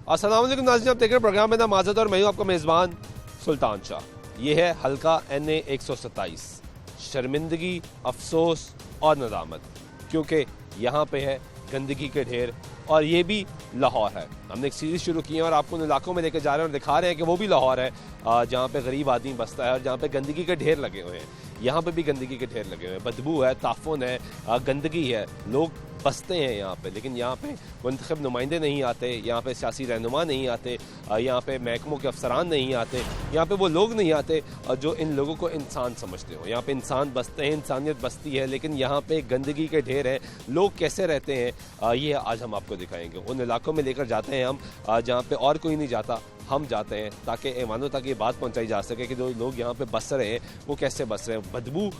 अस्सलाम वालेकुम नाज़रीन, आप देख रहे हैं प्रोग्राम में ना माज़त और मैं हूं आपका मेज़बान सुल्तान शाह। ये है हल्का NA 127, शर्मिंदगी, अफसोस और नदामत, क्योंकि यहाँ पे है गंदगी के ढेर और ये भी लाहौर है। हमने एक सीरीज़ शुरू की है और आपको उन इलाकों में लेकर जा रहे हैं और दिखा रहे हैं कि वो भी लाहौर है जहाँ पे गरीब आदमी बसता है और जहाँ पे गंदगी के ढेर लगे हुए हैं। यहाँ पे भी गंदगी के ढेर लगे हुए हैं, बदबू है, ताफुन है, गंदगी है, लोग बसते हैं यहाँ पे, लेकिन यहाँ पे मुंतखब नुमाइंदे नहीं आते, यहाँ पे सियासी रहनुमा नहीं आते, यहाँ पे महकमों के अफसरान नहीं आते, यहाँ पे वो लोग नहीं आते जो इन लोगों को इंसान समझते हो। यहाँ पे इंसान बसते हैं, इंसानियत बसती है, लेकिन यहाँ पे गंदगी के ढेर हैं। लोग कैसे रहते हैं ये आज हम आपको दिखाएंगे। उन इलाकों में लेकर जाते हैं हम जहाँ पे और कोई नहीं जाता, हम जाते हैं ताकि ऐवानों तक ये बात पहुंचाई जा सके कि जो लोग यहाँ पे बस रहे हैं वो कैसे बस रहे हैं। बदबू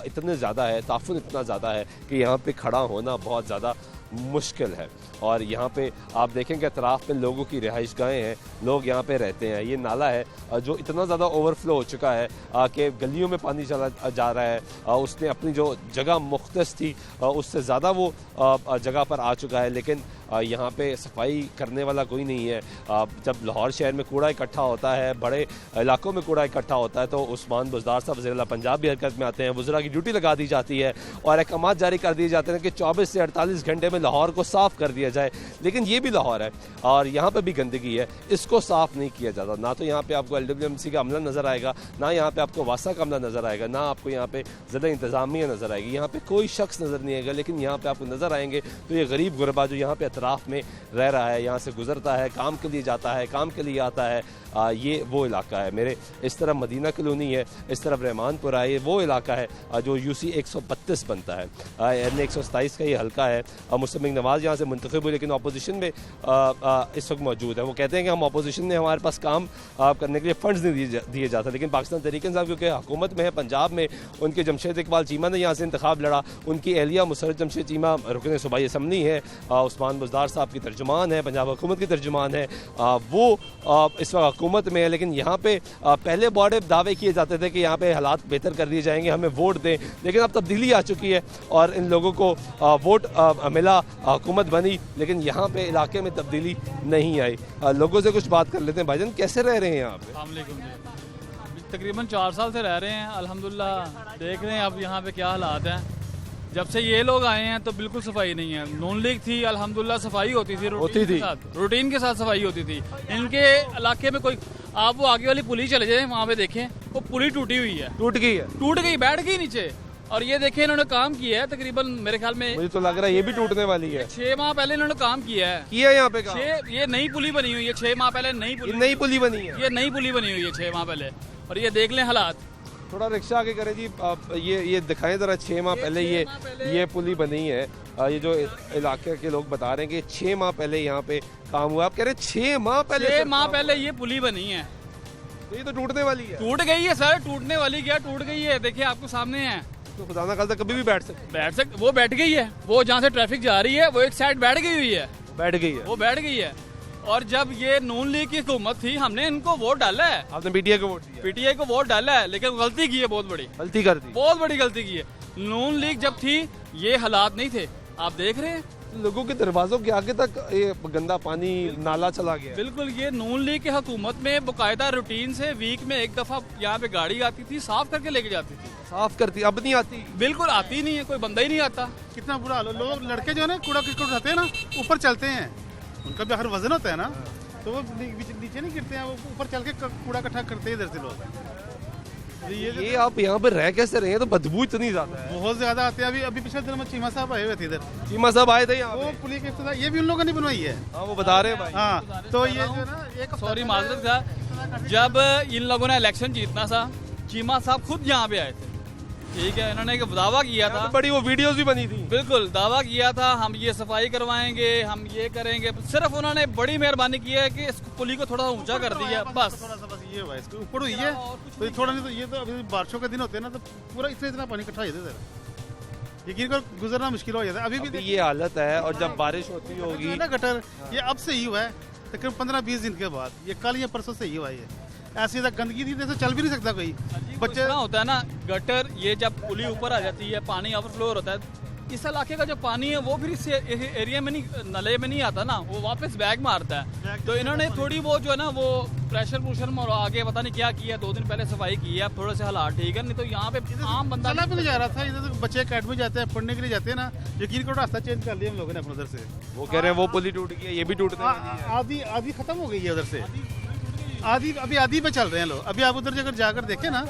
इतने ज़्यादा है, ताफुन इतना ज़्यादा है कि यहाँ पे खड़ा होना बहुत ज़्यादा मुश्किल है। और यहाँ पे आप देखेंगे अतराफ़ में लोगों की रिहाइशगाहें हैं, लोग यहाँ पे रहते हैं। ये नाला है जो इतना ज़्यादा ओवरफ्लो हो चुका है कि गलियों में पानी चला जा रहा है। उसने अपनी जो जगह मुख्तस थी उससे ज़्यादा वो जगह पर आ चुका है, लेकिन यहाँ पे सफाई करने वाला कोई नहीं है। जब लाहौर शहर में कूड़ा इकट्ठा होता है, बड़े इलाकों में कूड़ा इकट्ठा होता है, तो उस्मान बुज़दार साहब वज़ीर आला पंजाब भी हरकत में आते हैं। वज़रा की ड्यूटी लगा दी जाती है और अहकामात जारी कर दिए जाते हैं कि 24 से 48 घंटे में लाहौर को साफ़ कर दिया जाए, लेकिन ये भी लाहौर है और यहाँ पर भी गंदगी है, इसको साफ़ नहीं किया जाता। ना तो यहाँ पर आपको LWMC का अमला नज़र आएगा, ना यहाँ पर आपको वासा का अमला नज़र आएगा, ना आपको यहाँ पर ज़िला इंतज़ामिया नज़र आएगी। यहाँ पर कोई शख्स नज़र नहीं आएगा, लेकिन यहाँ पर आपको नज़र आएंगे तो ये गरीब गुरबा जो यहाँ पर अतराफ़ में रह रहा है, यहाँ से गुजरता है, काम के लिए जाता है, काम के लिए आता है, ये वो इलाका है। मेरे इस तरफ मदीना कॉलोनी है, इस तरफ रहमानपुरा है, ये वो इलाका है जो UC 132 बनता है। NA 127 का ये हल्का है। मुस्तफ़ा नवाज़ यहाँ से मुंतखब हुए, लेकिन अपोजिशन में इस वक्त मौजूद है। वो कहते हैं कि हम अपोजिशन में, हमारे पास काम करने के लिए फ़ंड्स नहीं दिए जाते, लेकिन पाकिस्तान तहरीक इंसाफ क्योंकि हुकूमत में है, पंजाब में उनके जमशेद इकबाल चीमा ने यहाँ से इंतखाब लड़ा, उनकी एहलिया मुसर्रत जमशेद चीमा रुकन सूबाई असम्बली है, उस्मान बुज़दार साहब की तर्जुमान है, पंजाब हुकूमत की तर्जुमान है, वो इस वक्त हुकूमत में है। लेकिन यहाँ पे पहले बड़े दावे किए जाते थे कि यहाँ पे हालात बेहतर कर दिए जाएंगे, हमें वोट दें, लेकिन अब तब्दीली आ चुकी है और इन लोगों को वोट मिला, हुकूमत बनी, लेकिन यहाँ पे इलाके में तब्दीली नहीं आई। लोगों से कुछ बात कर लेते हैं। भाईजान कैसे रह रहे हैं यहाँ पे? तकरीबन 4 साल से रह रहे हैं, अल्हम्दुलिल्लाह। देख रहे हैं अब यहाँ पे क्या हालात हैं। जब से ये लोग आए हैं तो बिल्कुल सफाई नहीं है। नून लीग थी, अल्हम्दुलिल्लाह सफाई होती थी, रूटीन के साथ सफाई होती थी। इनके इलाके में कोई, आप वो आगे वाली पुली चले जाए, वहाँ पे देखें वो पुली टूटी हुई है, टूट गई, बैठ गई नीचे। और ये देखें इन्होंने काम किया है तकरीबन, मेरे ख्याल में मुझे तो लग रहा है ये भी टूटने वाली है। 6 माह पहले इन्होंने काम किया है यहाँ पे। ये नई पुली बनी हुई है 6 माह पहले, नई पुली बनी है, ये नई पुली बनी हुई है 6 माह पहले। और ये देख लें हालात। थोड़ा रिक्शा आगे करें जी, आप ये दिखाएं जरा। 6 माह पहले ये पुली बनी है। ये जो इलाके के लोग बता रहे हैं कि 6 माह पहले यहाँ पे काम हुआ। आप कह रहे हैं 6 माह पहले ये पुली बनी है, तो ये तो टूटने वाली है। टूट गई है सर, टूटने वाली क्या, टूट गई है, देखिए आपको सामने है। तो खुदा ना खास्ता कभी भी बैठ सकते। वो बैठ गई है, वो जहाँ से ट्रैफिक जा रही है वो एक साइड बैठ गई हुई है, वो बैठ गई है। और जब ये नून लीग की हुकूमत थी, हमने इनको वोट डाला है। आपने PTI को वोट दिया? PTI को वोट डाला है, लेकिन गलती की है, बहुत बड़ी गलती कर दी, बहुत बड़ी गलती की है। नून लीग जब थी ये हालात नहीं थे, आप देख रहे हैं लोगों के दरवाजों के आगे तक ये गंदा पानी नाला चला गया। बिल्कुल, ये नून लीग की हुकूमत में बाकायदा रूटीन से वीक में एक दफा यहाँ पे गाड़ी आती थी, साफ करके लेके जाती थी। साफ करती, अब नहीं आती, बिल्कुल आती नहीं है, कोई बंदा ही नहीं आता। कितना बुरा हाल है। लोग लड़के जो है ना कूड़ा किसको उठाते हैं ना, ऊपर चलते हैं, उनका भी हर वजन होता है ना, तो वो नीचे नहीं गिरते हैं, वो ऊपर चल के कूड़ा इकट्ठा करते हैं इधर से लोग। ये आप यहाँ पे रह कैसे रहे हैं? तो बदबू इतनी ज्यादा है, बहुत ज्यादा आते हैं। अभी पिछले दिन में चीमा साहब आए हुए थे इधर, चीमा साहब आए थे यहाँ, वो पुलिस के ये भी उन लोगों ने बनवाई है। हाँ वो बता रहे हैं भाई। हाँ तो ये जो ना एक सॉरी माजरत था, जब इन लोगों ने इलेक्शन जीतना था, चीमा साहब खुद यहाँ पे आए थे, ठीक है। इन्होंने एक दावा किया था, बड़ी वो वीडियोस भी बनी थी, बिल्कुल दावा किया था हम ये सफाई करवाएंगे, हम ये करेंगे। सिर्फ उन्होंने बड़ी मेहरबानी की है कि इस पुली को थोड़ा ऊंचा कर दिया, बस थोड़ा सा, बस ये हुआ, इसके ऊपर हुई है तो थोड़ा नहीं। तो ये तो अभी बारिशों के दिन होते हैं ना, तो पूरा इतना पानी इकट्ठा हो जाता है, यकीन कर गुजरना मुश्किल हो जाता है। अभी ये हालत है। और जब बारिश होती होगी ना गटर, ये अब से ही हुआ है तकरीबन 15-20 दिन के बाद, ये कल या परसों से ही हुआ है। ऐसी गंदगी थी जैसे चल भी नहीं सकता कोई। बच्चे होता है ना गटर, ये जब पुली ऊपर आ जाती है, पानी ओवरफ्लो होता है, इस इलाके का जो पानी है वो फिर इस एरिया में नहीं, नले में नहीं आता ना, वो वापस बैग मारता है। तो इन्होंने थोड़ी बहुत जो है ना वो प्रेशर और आगे पता नहीं क्या किया, 2 दिन पहले सफाई की है, अब थोड़े से हालात ठीक है, नहीं तो यहाँ पे आम बंदा चला भी नहीं जा रहा था। इधर तो बच्चे अकेडमी जाते हैं, पढ़ने के लिए जाते हैं ना, यकीन करो रास्ता चेंज कर लिया हम लोगों ने अपने उधर से। वो कह रहे हैं वो पुल ही टूट गई है, ये भी टूटने वाली है। आधी आधी खत्म हो गई है उधर से, आधी पे चल रहे हैं लोग। अभी आप उधर अगर जाकर देखें ना,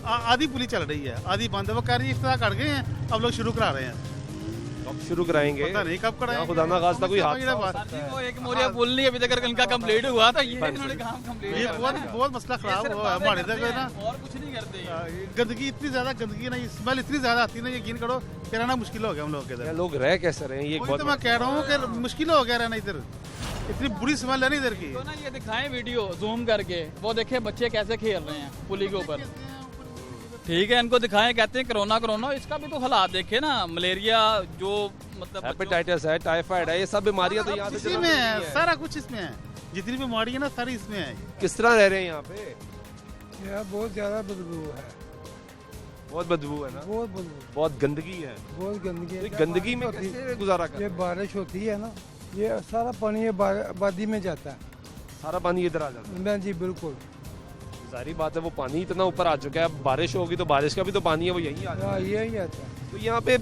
आधी पुली चल रही है, आधी बंद है। वो कह रही है इफ्तिताह कर गए हैं, अब लोग शुरू करा रहे हैं। कब शुरू कराएंगे पता नहीं कब कराएंगे। खुदा ना खास्ता कोई हादसा। वो एक मोरिया पुल नहीं अभी तक इनका कंप्लीट हुआ था, ये इन्होंने काम कंप्लीट ये बहुत मसला खराब हुआ है हमारे इधर ना। और कुछ नहीं करते। गंदगी इतनी ज्यादा, गंदगी ना, स्मेल इतनी ज्यादा आती है ना, यकीन करो रहना मुश्किल हो गया हम लोग के इधर। लोग रह कैसे रहे हैं, ये वही तो मैं कह रहा हूँ कि मुश्किल हो गया रहना इधर, इतनी बुरी स्मेल है ना इधर की। तो ना ये दिखाएं वीडियो जूम करके, वो देखे बच्चे कैसे खेल रहे हैं पुली के ऊपर। ठीक है, इनको दिखाएं, कहते हैं कोरोना कोरोना, इसका भी तो हालात देखे ना, मलेरिया जो मतलब हेपेटाइटिस है, टाइफाइड है, ये सब बीमारियां तो यहाँ इसी में है, सारा कुछ इसमें है, जितनी बीमारी है ना सारी इसमें है। किस तरह रह रहे हैं यहाँ पे? यहाँ बहुत ज्यादा बदबू है, बहुत बदबू है ना, बहुत बदबू, बहुत गंदगी है, बहुत गंदगी है। गंदगी में कैसे गुजारा कर? ये बारिश होती है ना, ये सारा पानी ये आबादी में जाता है, सारा पानी इधर आ जाता है। जी बिल्कुल, जाहिर बात है वो पानी इतना ऊपर आ चुका है, अब बारिश होगी तो बारिश का भी तो पानी है वो यहीं आ जाएगा। यही आता है। तो यहाँ पे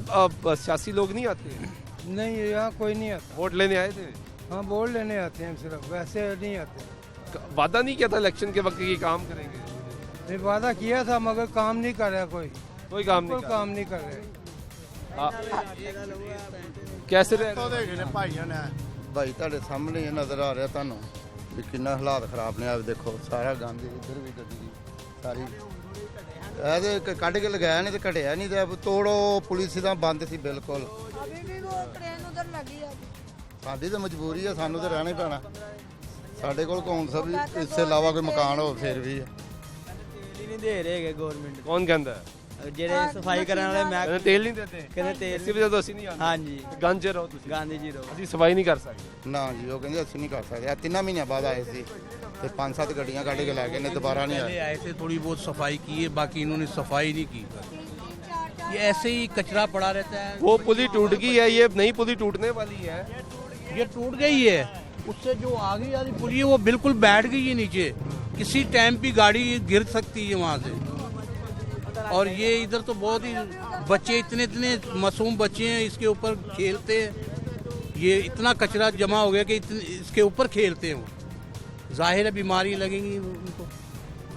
सियासी लोग नहीं आते हैं? नहीं, यहाँ कोई नहीं आता। वोट लेने आए थे? हाँ, वोट लेने आते हैं सिर्फ, वैसे नहीं आते। वादा नहीं किया था इलेक्शन के वक्त ये काम करेंगे? ये वादा किया था मगर काम नहीं कर रहा कोई काम नहीं कर काम नहीं कर रहे। कैसे रह भाई ਤੁਹਾਡੇ ਸਾਹਮਣੇ ਹੀ ਨਜ਼ਰ ਆ ਰਿਹਾ ਤੁਹਾਨੂੰ ਵੀ ਕਿੰਨਾ ਹਾਲਾਤ ਖਰਾਬ ਨੇ। ਆਪ ਦੇਖੋ ਸਾਰਾ ਗੰਦ ਇੱਧਰ ਵੀ ਗੱਡੀ ਸਾਰੀ ਇਹਦੇ ਕੱਢ ਕੇ ਲਗਾਇਆ ਨਹੀਂ ਤੇ ਘਟਿਆ ਨਹੀਂ ਤੇ ਤੋੜੋ ਪੁਲਿਸ ਦਾ ਬੰਦ ਸੀ ਬਿਲਕੁਲ। अभी भी वो ट्रेन उधर लगी है। ਸਾਡੀ ਤਾਂ ਮਜਬੂਰੀ ਆ, ਸਾਨੂੰ ਤਾਂ ਰਹਿਣਾ ਹੀ ਪੈਣਾ। ਸਾਡੇ ਕੋਲ ਕੌਣ ਸਾ ਵੀ ਇਸ ਤੋਂ ਇਲਾਵਾ ਕੋਈ ਮਕਾਨ ਹੋ ਫਿਰ ਵੀ ਹੈ। तेल नहीं दे रहे गवर्नमेंट कौन कहता है? जेडे सफाई करने वाले कहते तेल नहीं देते? कहते तेल इसी वजह तो ਅਸੀਂ नहीं आते। हाँ जी, ਗੰਜ ਰਹੋ ਤੁਸੀਂ, गांधी जी रहो। ਅਸੀਂ ਸਫਾਈ ਨਹੀਂ ਕਰ ਸਕਦੇ। ਨਾ ਜੀ ਉਹ ਕਹਿੰਦੇ ਅਸੀਂ ਨਹੀਂ ਕਰ ਸਕਦੇ। ਆ 3 ਮਹੀਨਿਆਂ ਬਾਅਦ ਆਏ ਸੀ ਤੇ 5-7 ਗੱਡੀਆਂ ਕੱਢ ਕੇ ਲੈ ਗਏ ਨੇ, ਦੁਬਾਰਾ नहीं आए। आए थे, थोड़ी बहुत सफाई की है, बाकी इन्होंने सफाई नहीं की। ये ऐसे ही कचरा पड़ा रहता है। वो पुली टूट गई है, ये नई पुली टूटने वाली है। ये टूट गई है, उससे जो आगे वाली पुली है वो बिल्कुल बैठ गई है नीचे, किसी टाइम भी गाड़ी गिर सकती है वहाँ से। और ये इधर तो बहुत ही बच्चे, इतने मासूम बच्चे हैं, इसके ऊपर खेलते हैं। ये इतना कचरा जमा हो गया कि इसके ऊपर खेलते हैं वो, जाहिर है बीमारी लगेंगी उनको।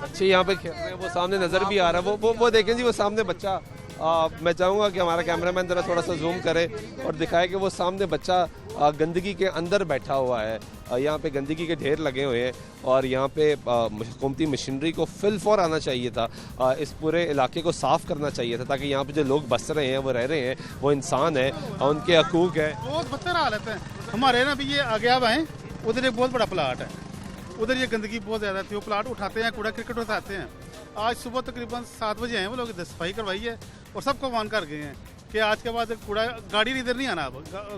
अच्छे यहाँ पे खेल रहे हैं, वो सामने नजर भी आ रहा है। वो देखें जी, वो सामने बच्चा, मैं चाहूँगा कि हमारा कैमरामैन जरा थोड़ा सा जूम करे और दिखाए कि वो सामने बच्चा गंदगी के अंदर बैठा हुआ है। यहाँ पे गंदगी के ढेर लगे हुए हैं और यहाँ पे हुकूमती मशीनरी को फिल फॉर आना चाहिए था, इस पूरे इलाके को साफ़ करना चाहिए था, ताकि यहाँ पे जो लोग बस रहे हैं, वो रह रहे हैं, वो इंसान है और उनके हकूक़ है। बहुत बदतर हालत है हमारे ना। अभी ये आगे आप आए, उधर एक बहुत बड़ा प्लाट है, उधर ये गंदगी बहुत ज़्यादा थी। वो प्लाट उठाते हैं, कूड़ा क्रिकेट उठाते हैं। आज सुबह तकरीबन 7 बजे आए वो लोग, सफाई करवाई है और सबको वार्न कर गए हैं कि आज के बाद कूड़ा गाड़ी इधर नहीं आना। अब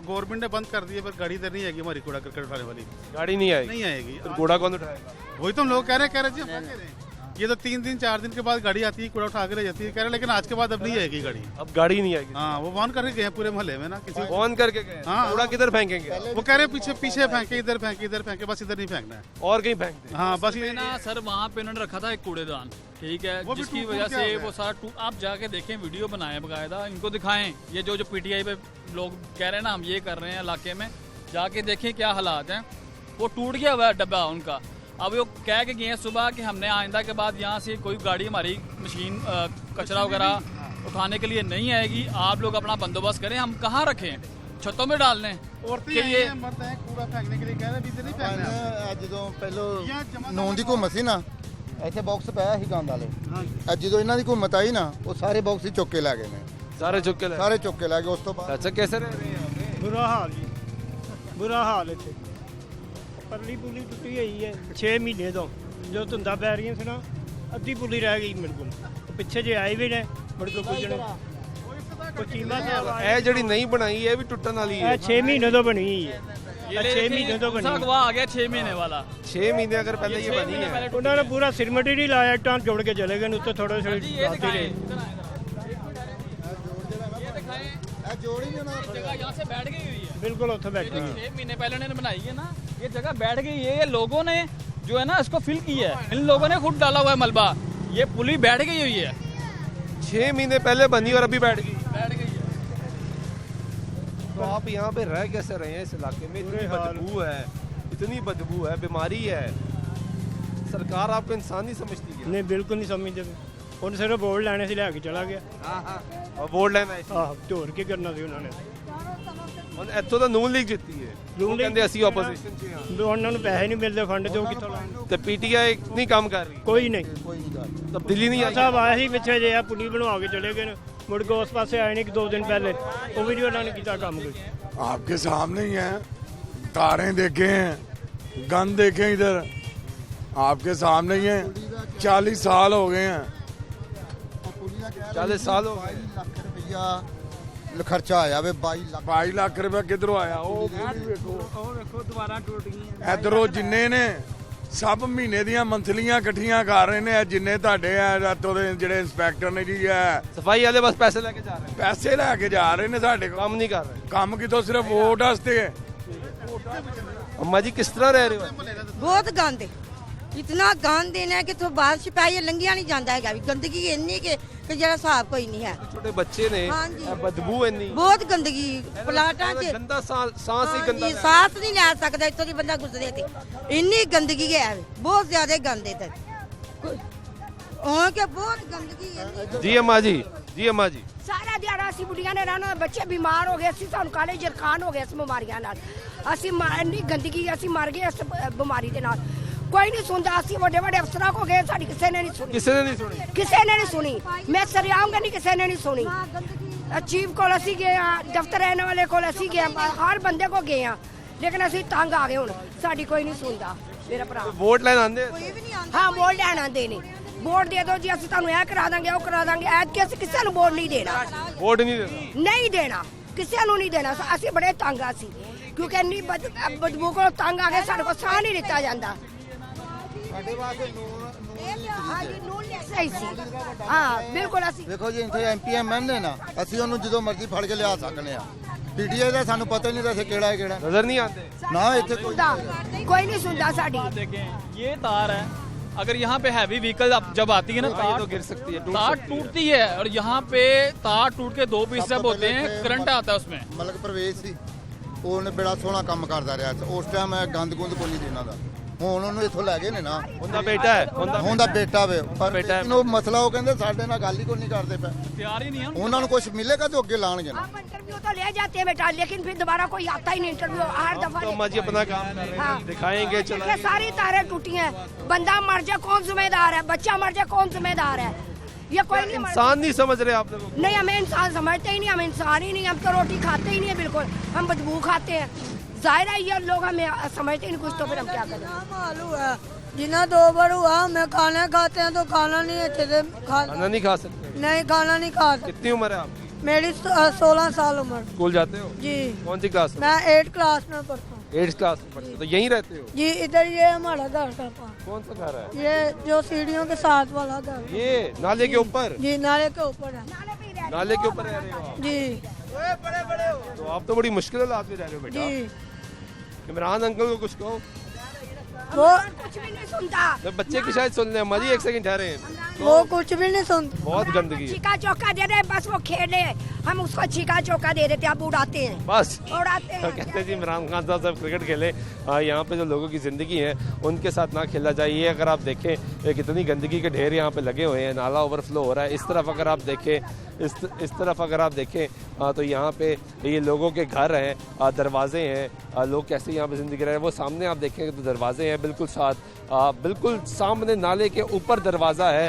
गवर्नमेंट ने बंद कर दिया, पर गाड़ी इधर नहीं आएगी हमारी, कूड़ा क्रिकेट उठाने वाली गाड़ी नहीं आएगी। नहीं आएगी। तो कूड़ा कौन उठाएगा? वही तो हम लोग कह रहे जी, हम कह रहे हैं ये तो 3 दिन 4 दिन के बाद गाड़ी आती है, कूड़ा उठा के ले जाती है, कह रहे लेकिन आज के बाद अब नहीं आएगी गाड़ी। अब गाड़ी नहीं आएगी? हाँ, वो वार्न करके गए हैं पूरे मोहल्ले में ना, किसी को ऑन करके गए। हाँ। कूड़ा किधर फेंकेंगे? वो कह रहे पीछे पीछे फेंके, इधर फेंके, इधर फेंके, बस इधर नहीं फेंकना है और कहीं फेंक दे। हाँ बस ये ना सर, वहाँ पे उन्होंने रखा था एक कूड़ेदान, ठीक है, वो भी जिसकी टूट वजह गया से है। वो सारा आप जाके देखें, वीडियो बनाए बकायदा, इनको दिखाएं। ये जो पीटीआई पे लोग कह रहे हैं ना हम ये कर रहे हैं इलाके में, जाके देखें क्या हालात हैं। वो टूट गया हुआ है डब्बा उनका। अब वो कह के गए हैं सुबह कि हमने आइंदा के बाद यहाँ से कोई गाड़ी, हमारी मशीन कचरा वगैरह उठाने के लिए नहीं आएगी। आप लोग अपना बंदोबस्त करें। हम कहाँ रखें? छतों में डाल लें? औरतें कि ये मर्द हैं कूड़ा फेंकने के लिए कह रहे, इधर नहीं फेंकना है। ਜਦੋਂ ਪਹਿਲੋਂ ਨੌਂ ਦੀ ਘੁੰਮਤ ਸੀ ਨਾ, ਇੱਥੇ ਬਾਕਸ ਪਿਆ ਸੀ ਗੰਦ ਵਾਲੇ। ਅੱਜ ਜਦੋਂ ਇਹਨਾਂ ਦੀ ਘੁੰਮਤ ਆਈ ਨਾ, ਉਹ ਸਾਰੇ ਬਾਕਸ ਹੀ ਚੁੱਕ ਕੇ ਲੈ ਗਏ ਨੇ, सारे चुप के लगे। ਸਾਰੇ ਚੁੱਕ ਕੇ ਲੈ ਗਏ। ਉਸ ਤੋਂ ਬਾਅਦ अच्छा, कैसे रह रहे हैं यहाँ पे? बुरा हाल जी, बुरा हाल इतने परली पुली टुटी हुई है 6 महीने तो, जो धुंदा पै रही ਸੀ ਨਾ, ਅੱਧੀ ਪੁਲੀ ਰਹਿ ਗਈ ਮੇਰੇ ਕੋਲ। ਪਿੱਛੇ ਜੇ ਆਏ ਵੀ ਨੇ ਮੇਰੇ ਕੋਲ ਕੁਝ ਕੋਈ ਚੀਮਾ ਇਹ ਜਿਹੜੀ ਨਹੀਂ ਬਣਾਈ ਇਹ ਵੀ ਟੁੱਟਣ ਵਾਲੀ ਹੈ। 6 ਮਹੀਨੇ ਤੋਂ ਬਣੀ ਹੋਈ ਹੈ, ये 6 ਮਹੀਨੇ ਤੋਂ ਬਣੀ। अगवा आ गया 6 महीने वाला। 6 महीने अगर पहले ये बनी है। ਉਹਨਾਂ ਨੇ ਪੂਰਾ ਸਿਰਮਟ ਹੀ ਨਹੀਂ ਲਾਇਆ, ਇੱਟਾਂ ਜੋੜ ਕੇ ਚਲੇ ਗਏ ਨੇ, ਉੱਤੇ ਥੋੜੇ ਥੋੜੇ ये दिखाएं, जोड़ ही नहीं ना जगह यहाँ से बैठ गई हुई है, ਬਿਲਕੁਲ ਉੱਥੇ ਬੈਠੇ ਹਾਂ 6 महीने पहले इन्होंने बनाई है ना, ये जगह बैठ गई है, ये लोगों ने जो है ना इसको फिल किया है, इन लोगों ने खुद डाला हुआ है मलबा, ये पुली बैठ गई हुई है, 6 महीने पहले बनी और अभी बैठ गई। बैठ गई है। तो आप यहाँ पे रह कैसे रहे हैं इस इलाके में? इतनी बदबू है, इतनी बदबू है, बीमारी है, सरकार आपको इंसान नहीं समझती क्या? ਨਹੀਂ ਬਿਲਕੁਲ ਨਹੀਂ ਸਮਝਦੇ ਉਹਨੇ ਸਿਰਫ ਬੋਰਡ ਲੈਣੇ ਸੀ ਲੈ ਕੇ ਚਲਾ ਗਿਆ और वोट लेना है ਆਹ ਤੇ ਹੋਰ ਕੀ ਕਰਨਾ ਸੀ ਉਹਨਾਂ ਨੇ ਹੁਣ ਇੱਥੋਂ ਤਾਂ ਨੂਨ ਲੀਗ ਜਿੱਤੀ ਹੈ, ਨੂਨ ਉਹ ਲੀਗ ਕਹਿੰਦੇ ਅਸੀਂ ਆਪੋਜੀਸ਼ਨ 'ਚ ਹਾਂ, ਉਹਨਾਂ ਨੂੰ ਪੈਸੇ ਨਹੀਂ ਮਿਲਦੇ ਫੰਡ ਤੋਂ ਕਿੱਥੋਂ ਲੈਣ ਤੇ ਪੀਟੀਆਈ ਨਹੀਂ ਕੰਮ ਕਰ ਰਹੀ, ਕੋਈ ਨਹੀਂ ਤਬਦੀਲੀ ਨਹੀਂ ਆਈ। ਸਾਹਿਬ ਆਇਆ ਸੀ ਪਿੱਛੇ ਜੇ ਆ ਪੁਲੀ ਬਣਵਾ ਕੇ ਚਲੇ ਗਏ ਨੇ ਮੁੜ ਕੇ ਉਸ ਪਾਸੇ ਆਏ ਨਹੀਂ ਕਿ 2 ਦਿਨ ਪਹਿਲੇ ਉਹ ਵੀ ਨਹੀਂ ਉਹਨਾਂ ਨੇ ਕੀਤਾ ਕੰਮ ਕੋਈ आपके सामने ही हैं, तारें देखे हैं, गन देखे इधर आपके सामने ही हैं, 40 साल हो गए हैं। 40 साल हो गए। 22 ਲੱਖ ਰੁਪਇਆ ਖਰਚਾ ਆਇਆ ਵੇ 22 ਲੱਖ 22 ਲੱਖ ਰੁਪਏ ਕਿੱਧਰੋਂ ਆਇਆ? ਉਹ ਪੁਲੀ ਵੇਖੋ, ਉਹ ਵੇਖੋ ਦੁਬਾਰਾ ਟੁੱਟ ਗਈਆਂ ਇਧਰੋਂ ਜਿੰਨੇ ਨੇ ਸਭ ਮਹੀਨੇ ਦੀਆਂ ਮੰਥਲੀਆਂ ਇਕੱਠੀਆਂ ਕਰ ਰਹੇ ਨੇ, ਇਹ ਜਿੰਨੇ ਤੁਹਾਡੇ ਆ ਇੱਥੋਂ ਦੇ ਜਿਹੜੇ ਇੰਸਪੈਕਟਰ ਨੇ ਜੀ, ਇਹ ਸਫਾਈ ਵਾਲੇ ਬਸ ਪੈਸੇ ਲੈ ਕੇ ਜਾ ਰਹੇ हैं, ਪੈਸੇ ਲੈ ਕੇ ਜਾ ਰਹੇ ਨੇ ਸਾਡੇ ਕੋਲ, काम नहीं कर रहे। ਕੰਮ ਕਿਤੋਂ ਸਿਰਫ ਵੋਟ ਵਾਸਤੇ ਹੈ। अम्मा जी किस तरह रह रहे हो? ਬਹੁਤ ਗੰਦ ਇਤਨਾ ਗੰਦ ਹੈ ਕਿ ਤੋਂ ਬਾਰਿਸ਼ ਪਈ ਹੈ ਲੰਘਿਆ ਨਹੀਂ ਜਾਂਦਾ ਹੈਗਾ ਵੀ ਗੰਦਗੀ ਇੰਨੀ ਕਿ ਜਿਹੜਾ ਹਿਸਾਬ ਕੋਈ ਨਹੀਂ ਹੈ। छोटे बच्चे ने ਹਾਂਜੀ। बदबू इतनी ਬਹੁਤ ਗੰਦਗੀ ਪਲਾਟਾਂ 'ਚ गंदा सांस ही गंदा ਹਾਂਜੀ, ਸਾਹ ਨਹੀਂ ਲੈ ਸਕਦਾ ਇੱਥੋਂ ਦੀ ਬੰਦਾ ਗੁਜ਼ਰੇ ਤੇ ਇੰਨੀ ਗੰਦਗੀ ਹੈ ਬਹੁਤ ਜ਼ਿਆਦਾ ਗੰਦ ਹੈ ਤੇ ਉਹ ਕਿ ਬਹੁਤ ਗੰਦਗੀ ਹੈ जी अम्मा जी, जी अम्मा जी, ਸਾਰਾ ਦਿਹਾੜਾ ਅਸੀਂ ਬੁੱਢੀਆਂ ਨੇ ਰਹਿਣਾ, ਬੱਚੇ ਬਿਮਾਰ ਹੋ ਗਏ, ਅਸੀਂ ਸਾਨੂੰ ਕਾਲੇ ਜਰਖਾਨ ਹੋ ਗਏ ਇਸ ਬਿਮਾਰੀਆਂ ਨਾਲ, ਅਸੀਂ ਇੰਨੀ ਗੰਦਗੀ ਅਸੀਂ ਮਰ ਗਏ ਇਸ ਬਿਮਾਰੀ ਦੇ ਨਾਲ, ਕੋਈ ਨਹੀਂ ਸੁਣਦਾ, ਅਸੀਂ ਵੱਡੇ ਵੱਡੇ ਅਫਸਰਾਂ ਕੋ ਗਏ ਸਾਡੀ ਕਿਸੇ ਨੇ ਨਹੀਂ ਸੁਣੀ, किसी ने नहीं सुनी। ਕਿਸੇ ਨੇ ਨਹੀਂ ਸੁਣੀ, ਮੈਂ ਸਰਿਆਉਂਗਾ ਨਹੀਂ ਕਿਸੇ ਨੇ ਨਹੀਂ ਸੁਣੀ, ਚੀਫ ਕੋਲ ਅਸੀਂ ਗਏ ਆ, ਦਫ਼ਤਰ ਰਹਿਣ ਵਾਲੇ ਕੋਲ ਅਸੀਂ ਗਏ, ਹਰ ਬੰਦੇ ਕੋ ਗਏ ਆ, ਲੇਕਿਨ ਅਸੀਂ ਤੰਗ ਆ ਗਏ ਹੁਣ, ਸਾਡੀ ਕੋਈ ਨਹੀਂ ਸੁਣਦਾ ਮੇਰਾ ਭਰਾ। वोट लेना आंदे ਹਾਂ ਵੋਟ ਲੈਣ ਆਉਂਦੇ ਨੇ, ਵੋਟ ਦੇ ਦਿਓ ਜੀ ਅਸੀਂ ਤੁਹਾਨੂੰ ਇਹ ਕਰਾ ਦਾਂਗੇ ਉਹ ਕਰਾ ਦਾਂਗੇ, ਐਤਕੀ ਅਸੀਂ ਕਿਸੇ ਨੂੰ ਵੋਟ ਨਹੀਂ ਦੇਣਾ, वोट नहीं देना। ਨਹੀਂ ਦੇਣਾ ਕਿਸੇ ਨੂੰ ਨਹੀਂ ਦੇਣਾ, ਅਸੀਂ ਬੜੇ ਤੰਗ ਆ ਸੀ ਕਿਉਂਕਿ ਇੰਨੀ ਬਦਬੂ ਕੋਲ ਤੰਗ ਆ ਗਏ, ਸਾਡੇ ਕੋਲ ਸਾਹ ਨਹੀਂ ਲਿੱਤਾ ਜਾਂਦਾ। ਸਾਡੇ ਵਾਸਤੇ ਸਹੀ ਸੀ ਹਾਂ ਬਿਲਕੁਲ। ਅਸੀਂ ਵੇਖੋ ਜੀ ਇੱਥੇ ਐਮਪੀਐਮਐਨ ਨੇ ਨਾ, ਅਸੀਂ ਉਹਨੂੰ ਜਦੋਂ ਮਰਜ਼ੀ ਫੜ ਕੇ ਲਿਆ ਸਕਨੇ ਆ, ਪੀਟੀਆਈ ਦਾ ਸਾਨੂੰ ਪਤਾ ਹੀ ਨਹੀਂ ਦੱਸੇ ਕਿਹੜਾ ਹੈ ਕਿਹੜਾ नजर नहीं आते। ਨਾ ਇੱਥੇ ਕੋਈ ਕੋਈ ਨਹੀਂ ਸੁਣਦਾ ਸਾਡੀ। देखें ये तार है, अगर यहाँ पे हैवी व्हीकल जब आती है ना ये तार तो गिर सकती है, टूट तार सकती है। टूटती है, और यहाँ पे तार टूट के 2 पीस जब होते हैं करंट आता है उसमें। ਮਲਕ ਪ੍ਰਵੇਸ਼ ਸੀ, ਉਹਨੇ ਬੜਾ ਸੋਹਣਾ ਕੰਮ ਕਰਦਾ ਰਿਹਾ, ਉਸ ਟਾਈਮ ਗੰਦ ਗੁੰਦ ਕੋਈ ਨਹੀਂ ਦੇਣਾ ਦਾ, ਹੁਣ ਉਹਨੂੰ ਇੱਥੋਂ ਲੈ ਗਏ ਨੇ ਨਾ, उनका बेटा है, ਹੁੰਦਾ ਬੇਟਾ ਵੇ, ਪਰ ਬੇਟਾ ਹੈ। ਲੇਕਿਨ ਉਹ ਮਸਲਾ ਉਹ ਕਹਿੰਦੇ ਸਾਡੇ ਨਾਲ ਗੱਲ ਹੀ ਕੋਈ ਨਹੀਂ ਕਰਦੇ ਪਏ, तैयार ही नहीं है। ਉਹਨਾਂ ਨੂੰ ਕੁਝ ਮਿਲੇਗਾ ਤੇ ਅੱਗੇ ਲਾਣਗੇ ਨਾ। आप इंटरव्यू तो ले जाते हैं बेटा, लेकिन फिर दोबारा कोई आता ही नहीं इंटरव्यू, हर दफा तो अम्मा जी अपना काम कर रहे हैं, दिखाएंगे देखिए चलाएंगे। सारी तारें टूटी हैं, बंदा मर जाए कौन जिम्मेदार है, बच्चा मर जाए कौन जिम्मेदार है, ये कोई नहीं इंसान नहीं समझ रहे आप लोग। नहीं, हमें इंसान समझते ही नहीं, हम इंसान ही नहीं, हम तो रोटी खाते ही नहीं है बिल्कुल, हम बदबू खाते हैं, जाहिर है ये लोग हमें समझते ही नहीं कुछ, तो फिर हम क्या करें। मालूम है जिन्हें 2 बार हुआ मैं खाना खाते हैं तो खाना नहीं अच्छे से खाना नहीं खा सकते। नहीं खाना नहीं खा सकते। कितनी उम्र है आपकी? मेरी 16 साल उम्र। स्कूल जाते हो? जी कौन सी क्लास में? मैं 8 क्लास में पढ़ता हूँ। 8th क्लास में पढ़ते हो, तो यहीं रहते हो? जी इधर ये हमारा घर का पास, कौन सा घर है ये जो सीढ़ियों के साथ वाला घर, ये? नाले के ऊपर? जी नाले के ऊपर है नाले के ऊपर रह रहे हो आप? जी। तो आप तो बड़ी मुश्किल हालात में रह रहे हो बेटा। जी इमरान अंकल को कुछ कहो। वो कुछ भी नहीं सुनता, तो बच्चे की शायद सुन ले, अम्मा जी 1 सेकंड ठहरे। वो कुछ भी नहीं सुनते। बहुत गंदगी है चीका चौका दे दे बस, वो खेले, हम उसको चीका चौका दे देते, आप उड़ाते हैं बस। उड़ाते हैं। कहते हैं जी इमरान खान साहब सब क्रिकेट खेले, यहाँ पे जो लोगों की ज़िंदगी है उनके साथ ना खेला जाए। ये अगर आप देखें कितनी गंदगी के ढेर यहाँ पे लगे हुए हैं, नाला ओवरफ्लो हो रहा है। इस तरफ अगर आप देखें, इस तरफ अगर आप देखें तो यहाँ पे ये लोगों के घर हैं, दरवाजे हैं, लोग कैसे यहाँ पे ज़िंदगी रह रहे हैं। वो सामने आप देखेंगे तो दरवाजे हैं बिल्कुल साथ, बिल्कुल सामने नाले के ऊपर दरवाज़ा है।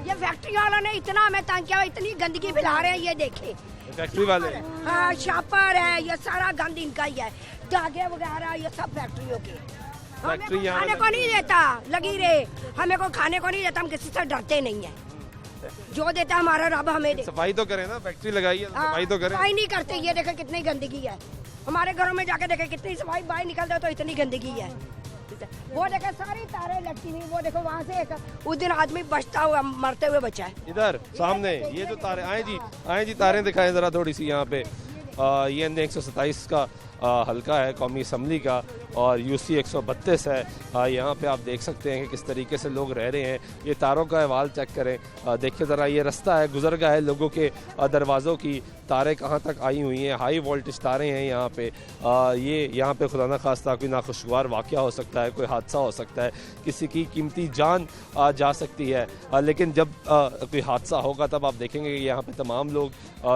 ये फैक्ट्री वालों ने इतना हमें तंग किया, इतनी गंदगी फैला रहे हैं, ये देखे फैक्ट्री वाले हाँ, शापर है, ये सारा गंद इनका ही है, धागे वगैरह ये सब फैक्ट्रियों के। हमें फैक्ट्री को यहाँ खाने को नहीं देता, लगी रहे, हमें को खाने को नहीं देता, हम किसी से डरते नहीं है, जो देता हमारा रब हमें दे। सफाई तो करें ना, फैक्ट्री लगाई है, सफाई तो करें। सफाई नहीं करते, ये देखे कितनी गंदगी है, हमारे घरों में जाके देखे कितनी सफाई, बाहर निकल दो तो इतनी गंदगी है। वो देखे सारी तारें लटकी हुई, वो देखो वहाँ से एक उस दिन आदमी बचता हुआ मरते हुए बचा है। इधर सामने ये जो तारे आए जी तारें दिखाएं जरा थोड़ी सी यहाँ पे। ये NA 127 का हल्का है कौमी असम्बली का और UC 132 है। यहाँ पे आप देख सकते हैं कि किस तरीके से लोग रह रहे हैं। ये तारों का अहवाल चेक करें, देखिए ज़रा, ये रास्ता है गुजरगा है लोगों के दरवाज़ों की, तारें कहाँ तक आई हुई हैं, हाई वोल्टेज तारें हैं यहाँ पे। ये यहाँ पे खुदा न खास्ता कोई नाखुशगवार वाक़या हो सकता है, कोई हादसा हो सकता है, किसी की कीमती जान जा सकती है। लेकिन जब कोई हादसा होगा तब आप देखेंगे कि यहाँ पे तमाम लोग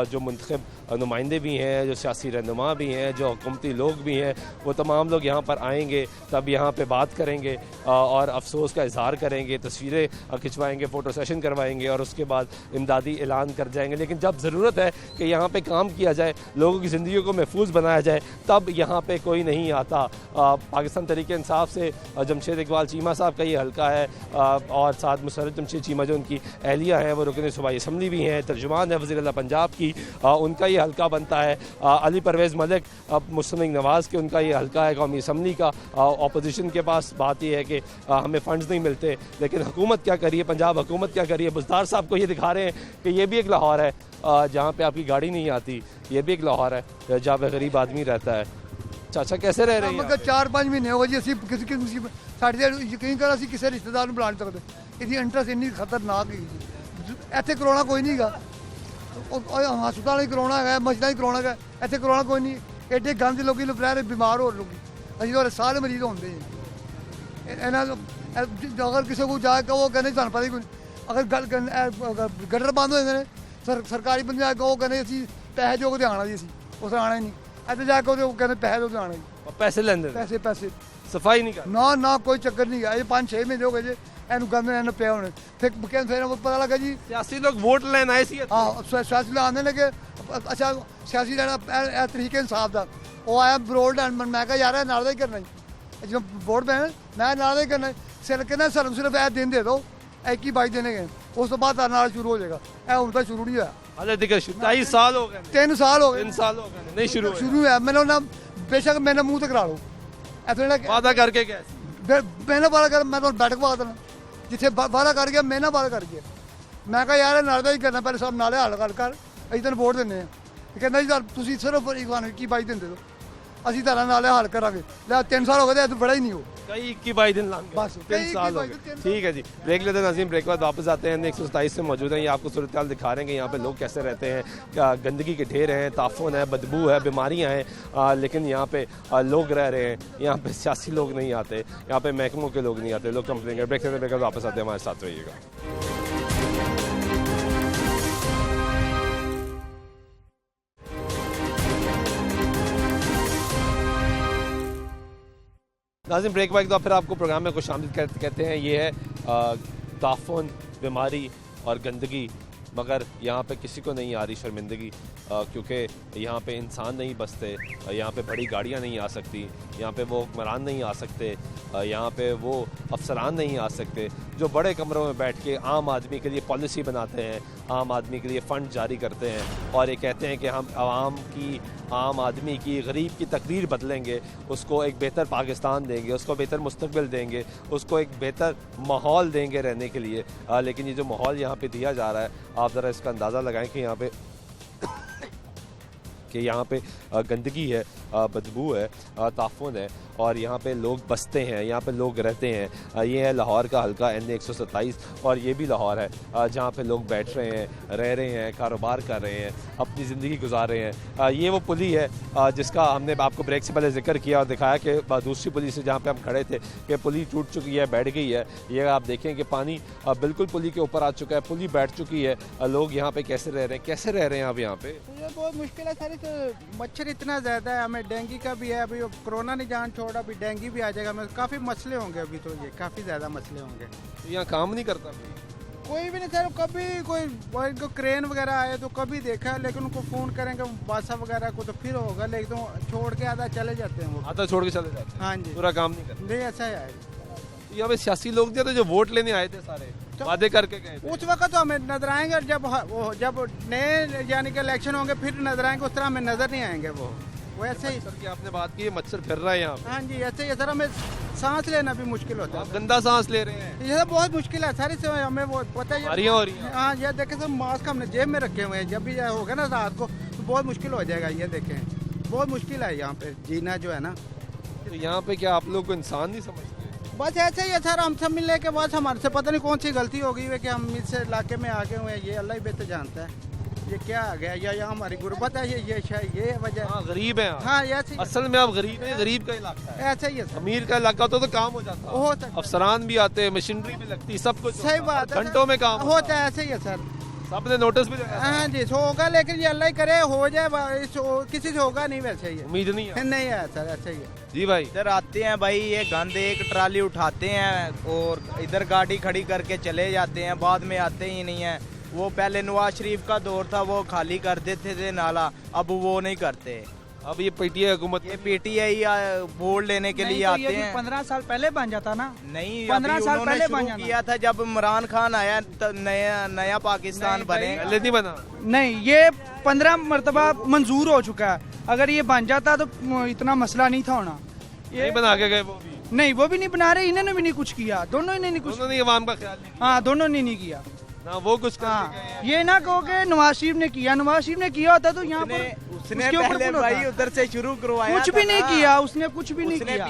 जो मुंतखब नुमाइंदे भी हैं, जो सियासी रहनुमा भी हैं, जो हुकूमती लोग भी हैं, वो तमाम लोग यहाँ पर आएंगे, तब यहाँ पे बात करेंगे और अफसोस का इजहार करेंगे, तस्वीरें खिंचवाएंगे, फ़ोटो सेशन करवाएंगे और उसके बाद इमदादी ऐलान कर जाएंगे। लेकिन जब ज़रूरत है कि यहाँ पे काम किया जाए, लोगों की ज़िंदगी को महफूज बनाया जाए, तब यहाँ पे कोई नहीं आता। पाकिस्तान तहरीक इंसाफ से जमशेद इकबाल चीमा साहब का ये हल्का है और साथ मुसर्रत जमशेद चीमा जो उनकी अहलिया हैं, वो रुकन सूबाई असम्बली भी हैं, तर्जुमान है वज़ीर आला पंजाब की, उनका ये हल्का बनता है। अली परवेज़ मलिक मुस्लिम नवाज़ के, उनका ये हल्का है कौमी असम्बली का। अपोजिशन के पास बात यह है कि हमें फ़ंड्स नहीं मिलते, लेकिन हुकूमत क्या करिए, पंजाब हुकूमत क्या करिए। बुज़दार साहब को ये दिखा रहे हैं कि ये भी एक लाहौर है जहाँ पे आपकी गाड़ी नहीं आती, ये भी एक लाहौर है जहाँ पे गरीब आदमी रहता है। चाचा कैसे रह रहे हैं? 4-5 महीने हो गए जी, असी किसी किसी साढ़े यकीन कर असी किसी रिश्तेदार ਨੂੰ ਬੁਲਾ ਨਹੀਂ ਸਕਦੇ। ਇਹਦੀ ਇੰਟਰਸ ਇੰਨੀ ਖਤਰਨਾਕ ਹੈ ਜੀ। ਇੱਥੇ ਕਰੋਨਾ ਕੋਈ ਨਹੀਂਗਾ, ਹਸਪਤਾਲਾਂ 'ਚ ਕਰੋਨਾ ਹੈਗਾ, ਮਸਜਿਦਾਂ 'ਚ ਕਰੋਨਾ ਹੈਗਾ, ਇੱਥੇ ਕਰੋਨਾ ਕੋਈ ਨਹੀਂ। ਐਡੇ ਗੰਦ ਲੋਕੀ ਲੁਪਰੇ ਬਿਮਾਰ ਹੋ ਲੋਕੀ, ਅਸੀਂ ਤਾਂ ਸਾਰੇ ਮਰੀਜ਼ ਹੁੰਦੇ ਇਹਨਾਂ ਅਗਰ ਕਿਸੇ को जाके वो कहने ਤੁਹਾਨੂੰ ਪਤਾ ਹੀ ਕੋਈ, अगर गटर बंद हो जाते हैं सरकारी बंदे जाके वो कहने ਅਸੀਂ ਪੈਸੇ ਜੋ ਕੇ ਆਣਾ ਜੀ, ਅਸੀਂ ਉਸ ਆਣਾ ਹੀ ਨਹੀਂ। ਇੱਥੇ ਜਾ ਕੇ ਉਹ ਕਹਿੰਦੇ ਪੈਸੇ ਦੋ ਆਣਾ ਜੀ, पैसे लेंदे, पैसे सफाई नहीं कर ना कोई चक्कर नहीं है। ये 5-6 महीने हो गए जी ਇਹਨੂੰ ਗੰਦ ਇਹਨੂੰ ਪਿਆ ਹੋਣੇ। ਫਿਰ ਪਤਾ ਲੱਗਾ ਜੀ सियासी लोग वोट लेने आए सी। ਹਾਂ ਸਿਆਸੀ ਲੋਕ ਆਉਂਦੇ ਨੇ ਕਿ ਅੱਛਾ ਸਿਆਸੀ ਲੈਣਾ ਇਹ ਤਰੀਕੇ ਇਨਸਾਫ ਦਾ। ਉਹ ਆਇਆ ਬਰੋਡ ਲੈਣ, ਮੈਂ ਕਿਹਾ ਯਾਰ ਇਹ ਨਾਲ ਦਾ ਹੀ ਕਰਨਾ ਜੀ, ਜਦੋਂ ਵੋਟ ਪੈਣ ਮੈਂ ਨਾਲ ਦਾ ਹੀ ਕਰਨਾ। ਸਿਰ ਕਹਿੰਦਾ ਸਾਨੂੰ ਸਿਰਫ ਇਹ ਦਿਨ ਦੇ ਦਿਓ, 21-22 ਦਿਨ ਹੈਗੇ, ਉਸ ਤੋਂ ਬਾਅਦ ਨਾਲ ਸ਼ੁਰੂ ਹੋ ਜਾਏਗਾ। ਇਹ ਹੁਣ ਤਾਂ ਸ਼ੁਰੂ ਨਹੀਂ ਹੋਇਆ, हाले देखिए 23 साल हो गए, 3 ਸਾਲ ਹੋ ਗਏ, 3 साल हो गए नहीं शुरू ਹੋਇਆ। ਮੈਨੂੰ ਨਾ ਬੇਸ਼ੱਕ ਮੇਰੇ ਮੂੰਹ ਤੇ ਕਰਾ ਲਓ, ਇੱਥੇ वादा करके गए, ਮੈਨਾਂ ਵਾਲਾ ਕਰ, ਮੈਂ ਤੁਹਾਨੂੰ ਬੈਠਕ ਪਾ ਦੇਣਾ ਜਿੱਥੇ ਵਾਦਾ ਕਰ ਗਿਆ, ਮੈਨਾਂ ਵਾਦਾ ਕਰ ਗਿਆ। ਮੈਂ ਕਿਹਾ ਯਾਰ ਨਾਲ ਦਾ ਹੀ ਕਰਨਾ, ਪਹਿਲੇ ਸਭ ਨਾਲੇ ਹੱਲ ਕਰ, ਅਸੀਂ ਤੈਨੂੰ ਵੋਟ ਦਿੰਦੇ ਹਾਂ। ਕਹਿੰਦਾ ਜੀ ਤੁਸੀਂ ਸਿਰਫ 21-22 ਦਿਨ ਦੇ ਦਿਓ, ਅਸੀਂ ਤਾਂ ਨਾਲੇ ਹੱਲ ਕਰਾਂਗੇ। ਲੈ 3 ਸਾਲ ਹੋ गए तो बड़ा ही नहीं हो, कई 21-22 दिन लग बस 3 साल हो गए। ठीक है जी, ब्रेक लेते हैं नाज़रीन, ब्रेक के बाद वापस आते हैं। 127 से मौजूद हैं, ये आपको सूरत हाल दिखा रहे हैं कि यहाँ पे लोग कैसे रहते हैं, क्या गंदगी के ढेर हैं, ताफुन है, बदबू है, बीमारियाँ हैं, लेकिन यहाँ पे लोग रह रहे हैं। यहाँ पे सियासी लोग नहीं आते, यहाँ पे महकमों के लोग नहीं आते, लोग कंप्लेन करें। ब्रेक लेते ब्रेक के बाद वापस आते हैं, हमारे साथ रहिएगा। नाज़रीन, ब्रेक के बाद फिर आपको प्रोग्राम में कुछ शामिल कहते हैं। ये है ताफुन, बीमारी और गंदगी, मगर यहाँ पे किसी को नहीं आ रही शर्मिंदगी, क्योंकि यहाँ पे इंसान नहीं बसते, यहाँ पे बड़ी गाड़ियाँ नहीं आ सकती, यहाँ पे वो हुक्मरान नहीं आ सकते, यहाँ पे वो अफसरान नहीं आ सकते जो बड़े कमरों में बैठ के आम आदमी के लिए पॉलिसी बनाते हैं, आम आदमी के लिए फ़ंड जारी करते हैं और ये कहते हैं कि हम आम आदमी की, गरीब की तकदीर बदलेंगे, उसको एक बेहतर पाकिस्तान देंगे, उसको बेहतर मुस्तकबिल देंगे, उसको एक बेहतर माहौल देंगे रहने के लिए। लेकिन ये जो माहौल यहाँ पे दिया जा रहा है, आप ज़रा इसका अंदाज़ा लगाएं कि यहाँ पे गंदगी है, बदबू है, ताफुन है और यहाँ पे लोग बसते हैं, यहाँ पे लोग रहते हैं। ये है लाहौर का हल्का NA 127 और ये भी लाहौर है जहाँ पे लोग बैठ रहे हैं, रह रहे हैं, कारोबार कर रहे हैं, अपनी ज़िंदगी गुजार रहे हैं। ये वो पुली है जिसका हमने आपको ब्रेक से पहले जिक्र किया और दिखाया कि दूसरी पुली से जहाँ पे हम खड़े थे कि पुली टूट चुकी है, बैठ गई है। ये आप देखें कि पानी बिल्कुल पुली के ऊपर आ चुका है, पुली बैठ चुकी है। लोग यहाँ पे कैसे रह रहे हैं, कैसे रह रहे हैं आप यहाँ पे? ये बहुत मुश्किल है सारी, तो मच्छर इतना ज़्यादा है, हमें डेंगू का भी है, अभी कोरोना ने जान छोड़ा, अभी डेंगू भी आ जाएगा, हमें काफ़ी मसले होंगे अभी, तो ये काफ़ी ज़्यादा मसले होंगे। यहाँ काम नहीं करता कोई भी नहीं सर, कभी कोई क्रेन वगैरह आए तो कभी देखा है, लेकिन उनको फ़ोन करेंगे बासा वगैरह को तो फिर होगा, लेकिन तो छोड़ के आधा चले जाते हैं, वो आधा छोड़ के चले जाते हैं। हाँ जी, पूरा काम नहीं करते। नहीं ऐसा है। यहाँ पे सियासी लोग थे जो वोट लेने आए थे, सारे वादे करके गए थे। उस वक्त तो हमें नजर आएंगे, और जब नए यानी कि इलेक्शन होंगे फिर नजर आएंगे, उस तरह हमें नजर नहीं आएंगे। वो ऐसे ही सर की आपने बात की, मच्छर फिर रहा है यहाँ। हाँ जी, ऐसे ही सर, हमें सांस लेना भी मुश्किल होता है, गंदा सांस ले रहे हैं, ये बहुत मुश्किल है सारी से, हमें वो पता है। हो रही है। हाँ, ये देखे सर, मास्क हमने जेब में रखे हुए हैं, जब भी होगा ना रात को बहुत मुश्किल हो जाएगा। ये देखें, बहुत मुश्किल है यहाँ पे जीना जो है ना। तो यहाँ पे क्या आप लोग को इंसान नहीं समझते? बस ऐसे ही है सर, हम सब मिलने के बाद हमारे से पता नहीं कौन सी गलती हो गई है कि हम इस इलाके में आगे हुए हैं। ये अल्लाह ही बेहतर जानता है ये क्या आ गया, या यहाँ हमारी गुर्बत है, ये शायद ये वजह। हाँ, गरीब है। हाँ, ऐसे ही असल में आप गरीब है, गरीब का इलाका है। ऐसा ही है सर। अमीर का इलाका तो काम हो जाता हो सकता है। अफसरान भी आते हैं, मशीनरी भी लगती है, सब कुछ सही बात है, घंटों में काम होता है। ऐसे ही है सर, सबने नोटिस भी लगाया। हाँ जी, होगा, लेकिन ये अल्लाह ही करे हो जाए, किसी से होगा नहीं। वैसे ही उम्मीद नहीं है। नहीं है सर, ऐसा ही है जी भाई। इधर आते हैं भाई, ये गंद एक ट्राली उठाते हैं और इधर गाड़ी खड़ी करके चले जाते हैं, बाद में आते ही नहीं है। वो पहले नवाज शरीफ का दौर था, वो खाली कर देते थे नाला, अब वो नहीं करते। अब ये पीटीआई हुकूमत, ये पीटीआई वोट लेने के लिए आते हैं। 15 साल पहले बन जाता ना। नहीं, 15 साल पहले बन शुरू किया था जब इमरान खान आया, नया पाकिस्तान बने। पहले नहीं बना। नहीं, ये 15 मरतबा मंजूर हो चुका है। अगर ये बन जाता तो इतना मसला नहीं था होना। ये बना के गए वो भी नहीं, वो भी नहीं बना रहे, इन्होंने भी नहीं कुछ किया, दोनों ने नहीं कुछ। दोनों ने अवाम का ख्याल नहीं। हाँ, दोनों ने नहीं किया ना वो कुछ। हाँ, ये ना कहो कि नवाज शरीफ ने किया। नवाज शरीफ ने किया होता तो यहाँ पर उसने पहले भाई उधर से शुरू करवाया, कुछ भी नहीं किया उसने, कुछ भी नहीं किया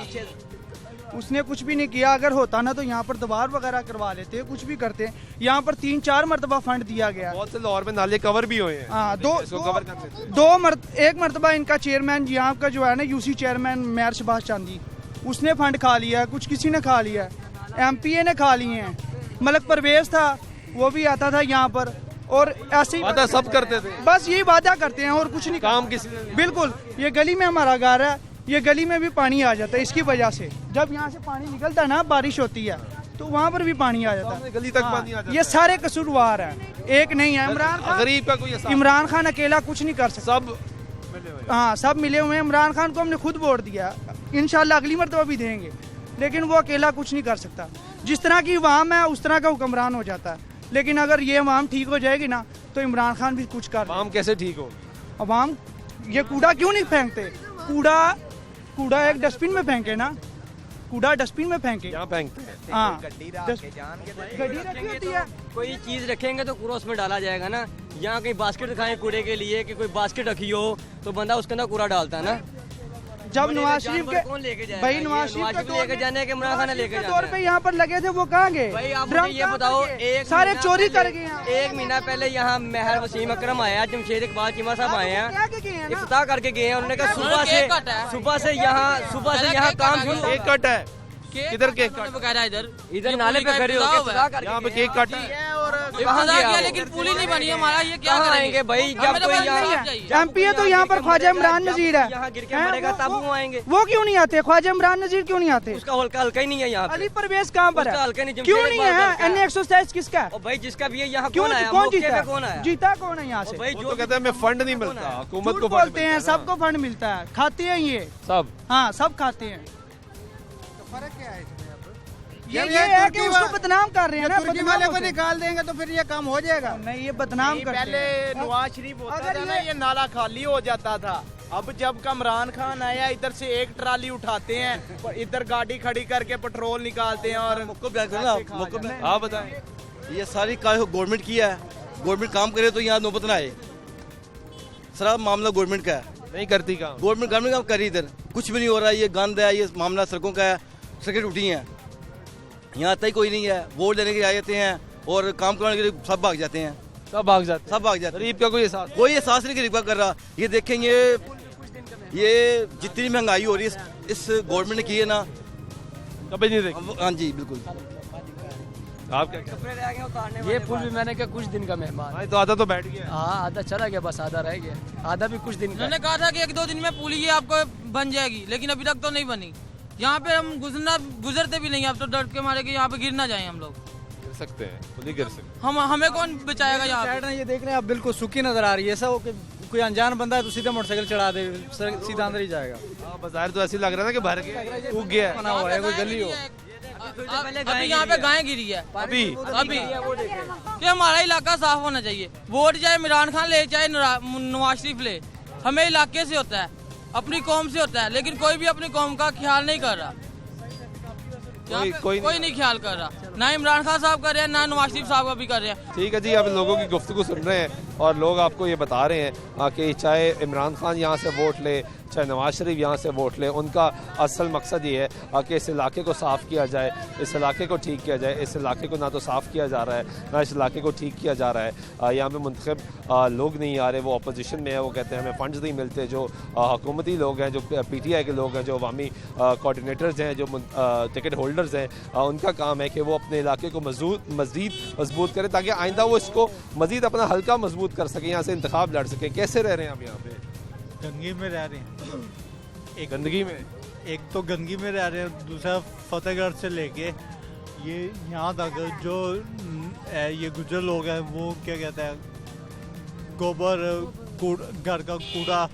उसने, कुछ भी नहीं किया। अगर होता ना तो यहाँ पर दीवार वगैरह करवा लेते, कुछ भी करते। यहाँ पर 3-4 मरतबा फंड दिया गया। बहुत से लाहौर में नाले कवर भी हुए हैं। हाँ, एक मरतबा इनका चेयरमैन यहाँ का जो है ना, यूसी चेयरमैन मेयर शहबाज चांदी, उसने फंड खा लिया, कुछ किसी ने खा लिया, एमपीए ने खा लिए हैं। मलक परवेज था, वो भी आता था यहाँ पर, और ऐसे ही वादा सब करते थे। बस यही वादा करते हैं और कुछ नहीं काम किसी ने। बिल्कुल। ये गली में हमारा घर है, ये गली में भी पानी आ जाता है इसकी वजह से। जब यहाँ से पानी निकलता है ना, बारिश होती है तो वहाँ पर भी पानी आ जाता है, गली तक पानी आ जाता है। ये सारे कसूरवार हैं, एक नहीं है। गरीब का कोई एहसास। इमरान खान अकेला कुछ नहीं कर सकता, सब हाँ सब मिले हुए हैं। इमरान खान को हमने खुद वोट दिया, इंशाल्लाह अगली मरतबा भी देंगे, लेकिन वो अकेला कुछ नहीं कर सकता। जिस तरह की अवाम है उस तरह का हुक्मरान हो जाता है। लेकिन अगर ये अवाम ठीक हो जाएगी ना तो इमरान खान भी कुछ कर। अवाम कैसे ठीक हो? अवाम ये कूड़ा क्यों नहीं फेंकते? कूड़ा एक डस्टबिन में फेंके ना, कूड़ा डस्टबिन में फेंके। यहाँ फेंकते हैं। हाँ, गड्डी रखी होती है। कोई चीज रखेंगे तो कूड़ा उसमें डाला जाएगा ना। यहाँ कहीं बास्केट दिखाएं कूड़े के लिए कि कोई बास्केट रखी हो तो बंदा उसके अंदर कूड़ा डालता है ना। जब नवाज शरीफ के कौन लेके जाएगा? भाई नवाज शरीफ के लेके जाने के इमरान खान लेके तौर पे यहाँ पर लगे थे, वो कहाँ गए? भाई आप मुझे ये बताओ, सारे चोरी कर गए। एक महीना पहले यहाँ मेहर वसीम अकरम आया, जमशेद इकबाल चीमा साहब आए हैं, इफ्तार करके गए हैं। उन्होंने कहा सुबह से यहाँ काम शुरू। केक कट है, किधर केक कट? इधर नाले पे खड़े होकर यहाँ पे केक कट है। लेकिन पुली नहीं बनी हमारा, ये क्या आएंगे भाई? जब कोई यहाँ एमपीए तो यहाँ पर ख्वाजा इमरान नजीर है, यहाँ गिर के मरेगा तब वो आएंगे। वो क्यों नहीं आते? ख्वाजा इमरान नजीर क्यों नहीं आते? उसका हल्का हल्का ही नहीं है यहाँ। अली परवेज कहाँ पर है? हल्का नहीं, क्यों नहीं है? NA 127 किसका है? भाई जिसका भी है यहाँ क्यों? कौन जीता? कौन आया? जीता कौन है यहाँ से? भाई जो कहते हैं हमें फंड नहीं मिलता, हुकूमत को बोलते हैं सबको फंड मिलता है, खाते हैं ये सब। हाँ, सब खाते हैं। फर्क क्या है? ये है कि उसको बदनाम कर रहे हैं ना। तुर्की वाले को निकाल देंगे तो फिर ये काम हो जाएगा। नहीं, ये बदनाम करते हैं। पहले नवाज शरीफ होता था ना, ये नाला खाली हो जाता था। अब जब इमरान खान आया, इधर से एक ट्राली उठाते हैं, इधर गाड़ी खड़ी करके पेट्रोल निकालते हैं। और आप बताएं। ये सारी गवर्नमेंट की है, गवर्नमेंट काम करे तो यहाँ नौबत ना आए। सारा मामला गवर्नमेंट का है, नहीं करती काम। गवर्नमेंट काम करी, इधर कुछ भी नहीं हो रहा है। ये गंद है, ये मामला सड़कों का है, सड़कें टूटी हैं, यहाँ आता ही कोई नहीं है। वोट देने के लिए आ जाते हैं और काम कराने के लिए सब भाग जाते हैं। सब भाग जाते हैं। गरीब का कोई एहसास नहीं गरीब का कर रहा। ये देखेंगे, ये जितनी महंगाई हो रही है इस गवर्नमेंट ने की है ना, कभी नहीं देखी। हाँ जी बिल्कुल। आप क्या? ये पुल भी मैंने कहा कुछ दिन का मेहमान। तो आधा तो बैठ गया। हाँ, आधा चला गया, बस आधा रह गया, आधा भी कुछ दिन का। उन्होंने कहा था कि 1-2 दिन में पुल ये आपको बन जाएगी, लेकिन अभी तक तो नहीं बनी। यहाँ पे हम गुजरते भी नहीं, अब तो डर के मारे कि यहाँ पे गिर ना जाए हम लोग। गिर सकते हैं, खुद ही गिर सकते। हमें कौन बचाएगा यहाँ पे? ये देख रहे हैं आप, बिल्कुल सूखी नजर आ रही है। ऐसा कोई अनजान बंदा है तो सीधा मोटरसाइकिल चढ़ा दे, सीधा अंदर ही जाएगा। बाजार तो ऐसे लग रहा है ना कि भर के सूख गया बना हुआ है, कोई गली हो। अभी यहाँ पे गाय गिरी है अभी कि हमारा इलाका साफ होना चाहिए। वोट चाहे इमरान खान ले चाहे नवाज शरीफ ले, हमें इलाके से होता है, अपनी कौम से होता है, लेकिन कोई भी अपनी कौम का ख्याल नहीं कर रहा। कोई नहीं ख्याल कर रहा। ना इमरान खान साहब कर रहे हैं, ना नवाज शरीफ साहब का भी कर रहे हैं। ठीक है जी, अब लोगों की गुफ्तगू सुन रहे हैं और लोग आपको ये बता रहे हैं कि चाहे इमरान खान यहाँ से वोट ले, चाहे नवाज शरीफ यहाँ से वोट ले, उनका असल मकसद ये है कि इस इलाके को साफ़ किया जाए, इस इलाके को ठीक किया जाए। इस इलाके को ना तो साफ़ किया जा रहा है, ना इस इलाके को ठीक किया जा रहा है। यहाँ पे मुंतखब लोग नहीं आ रहे, वो अपोजिशन में है, वो कहते हैं हमें फंड्स नहीं मिलते। जो हुकूमती लोग हैं, जो PTI के लोग हैं, जो अवामी कोऑर्डिनेटर्स हैं, जो टिकट होल्डर्स हैं, उनका काम है कि वो अपने इलाके को मज़ीद मजबूत करें ताकि आइंदा वो इसको मज़ीद अपना हल्का मजबूत कर सकें, यहाँ से इंतखाब लड़ सकें। कैसे रह रहे हैं आप यहाँ पे? गंदगी में रह रहे हैं। एक गंदगी में, एक तो गंदगी में रह रहे हैं, दूसरा फतेहगढ़ से लेके ये यहाँ तक जो ये गुजर लोग हैं वो क्या कहते हैं, गोबर घर का कूड़ा,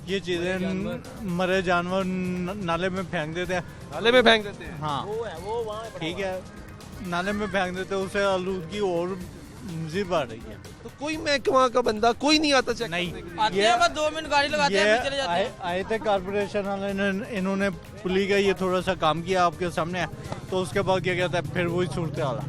ये चीज़ें मरे जानवर नाले में फेंक देते हैं। नाले में फेंक देते हैं? हाँ ठीक है, नाले में फेंक देते हैं, उससे आलूदगी और मज़ीद बढ़ रही है। तो कोई महकमा का बंदा कोई नहीं आता चेक नहीं, आते हैं बस 2 मिनट गाड़ी लगाते हैं, फिर चले जाते हैं। आए थे कारपोरेशन वाले, इन्होंने पुली का ये थोड़ा सा काम किया आपके सामने, तो उसके बाद क्या कहता है फिर वही सूरत हाल है।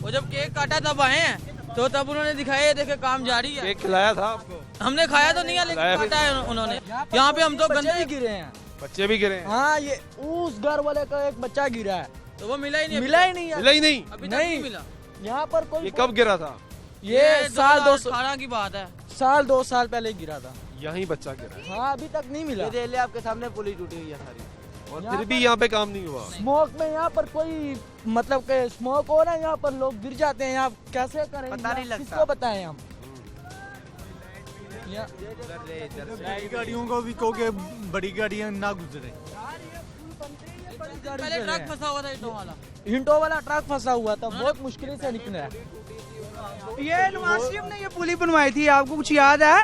वो जब केक काटा तब आए हैं, तो तब उन्होंने दिखाया देखे काम जारी है। केक खिलाया था आपको? हमने खाया तो नहीं है, लेकिन काटा है उन्होंने। यहाँ पे हम तो गंदे गिरे हैं, बच्चे भी गिरे हैं। हाँ, ये उस घर वाले का एक बच्चा गिरा है, तो वो मिला ही नहीं। मिला ही नहीं, मिला ही नहीं, अभी तक नहीं मिला। यहाँ पर कोई। ये कब गिरा था? ये साल 2018 की बात है, साल 2 साल पहले गिरा था। यही बच्चा गिरा? हाँ, अभी तक नहीं मिला। ये देख ले आपके सामने पुली टूटी हुई है सारी, और फिर भी यहाँ पे काम नहीं हुआ। स्मोक में यहाँ पर कोई मतलब के स्मोक हो रहा है, यहाँ पर लोग गिर जाते हैं। यहाँ कैसे करें, पता नहीं लगता, किसको बताएं हम। बड़ी गाड़ियों को भी कहो कि बड़ी गाड़ियाँ ना गुजरे। पहले ट्रक फंसा हुआ था, हिंटो वाला ट्रक फंसा हुआ था, बहुत मुश्किल से निकला है। ये नवाज शरीफ ने ये पुली बनवाई थी, आपको कुछ याद है?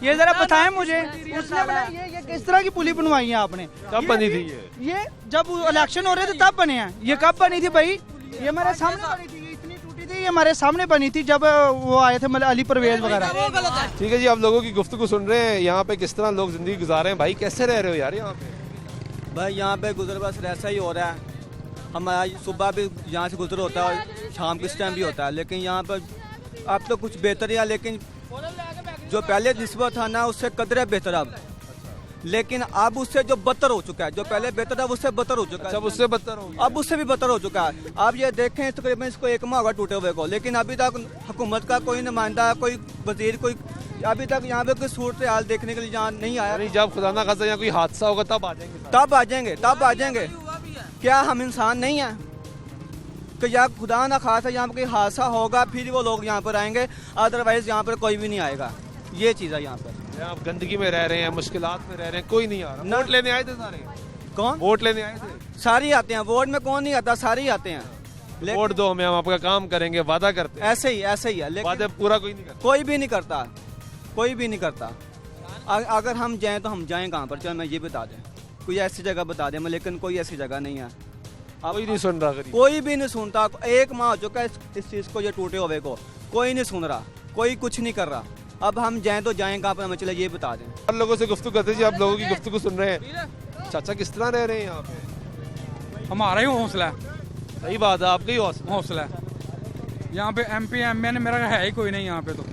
ये जरा बताएं मुझे, उसने बनाई ये किस तरह की पुली बनवाई है आपने? कब बनी थी ये जब इलेक्शन हो रहे थे तब बने हैं। ये कब बनी थी भाई? ये हमारे सामने बनी थी, ये इतनी टूटी थी, ये हमारे सामने बनी थी जब वो आए थे मतलब अली परवेज वगैरह। ठीक है जी, आप लोगों की गुफ्तगू सुन रहे हैं, यहाँ पे किस तरह लोग जिंदगी गुजार रहे हैं। भाई कैसे रह रहे हो यार यहाँ पे? भाई यहाँ पे गुजर बस ऐसा ही हो रहा है। हमारा सुबह भी यहाँ से गुजर होता है और शाम किस टाइम भी होता है, लेकिन यहाँ पर अब तो कुछ बेहतर है, लेकिन जो पहले निस्बत था ना उससे कदरे बेहतर अब, लेकिन अब उससे जो बदतर हो चुका है। जो पहले बेहतर था उससे बदतर हो चुका है। जब उससे बदतर हो, अब उससे भी बदतर हो चुका है। आप ये देखें तकरीबन इसको 1 माह होगा टूटे हुए को, लेकिन अभी तक हुकूमत का कोई नुमाइंदा, कोई वजीर, कोई अभी तक यहाँ पे कोई सूरत हाल देखने के लिए यहाँ नहीं आया। जब खुदा ना खास्ता यहाँ कोई हादसा होगा तब आ जाएंगे, तब आ जाएंगे, तब आ जाएंगे। क्या हम इंसान नहीं हैं कि या खुदा ना खासा यहाँ पर कोई हादसा होगा फिर वो लोग यहाँ पर आएंगे, अदरवाइज यहाँ पर कोई भी नहीं आएगा। ये चीज़ है यहाँ पर। आप गंदगी में रह रहे हैं, मुश्किलात में रह रहे हैं, कोई नहीं आ रहा। वोट लेने आए थे सारे? कौन वोट लेने आए थे? सारे आते हैं, वोट में कौन नहीं आता, सारे ही आते हैं। वोट दो हमें, हम आपका काम करेंगे, वादा करते हैं। ऐसे ही है, लेकिन वादा पूरा कोई नहीं करता। कोई भी नहीं करता, कोई भी नहीं करता। अगर हम जाएं तो हम जाएं कहाँ पर? चलो मैं ये बता दें, कोई ऐसी जगह बता दें, लेकिन कोई ऐसी जगह नहीं है। कोई नहीं सुन रहा, कोई भी नहीं सुनता। 1 माह हो चुका है इस चीज़ को, ये टूटे हुए को, कोई नहीं सुन रहा, कोई कुछ नहीं कर रहा। अब हम जाएं तो जाएं कहाँ पर? हमें चले ये बता दें। और लोगों से गुफ्तगू करते जी, आप लोगों की गुफ्तगू सुन रहे हैं। चाचा किस तरह रह रहे हैं यहाँ पे? हमारा ही हौसला है। सही बात है, आपका ही हौसला है। यहाँ पे MP MN मेरा है ही कोई नहीं यहाँ पे। तो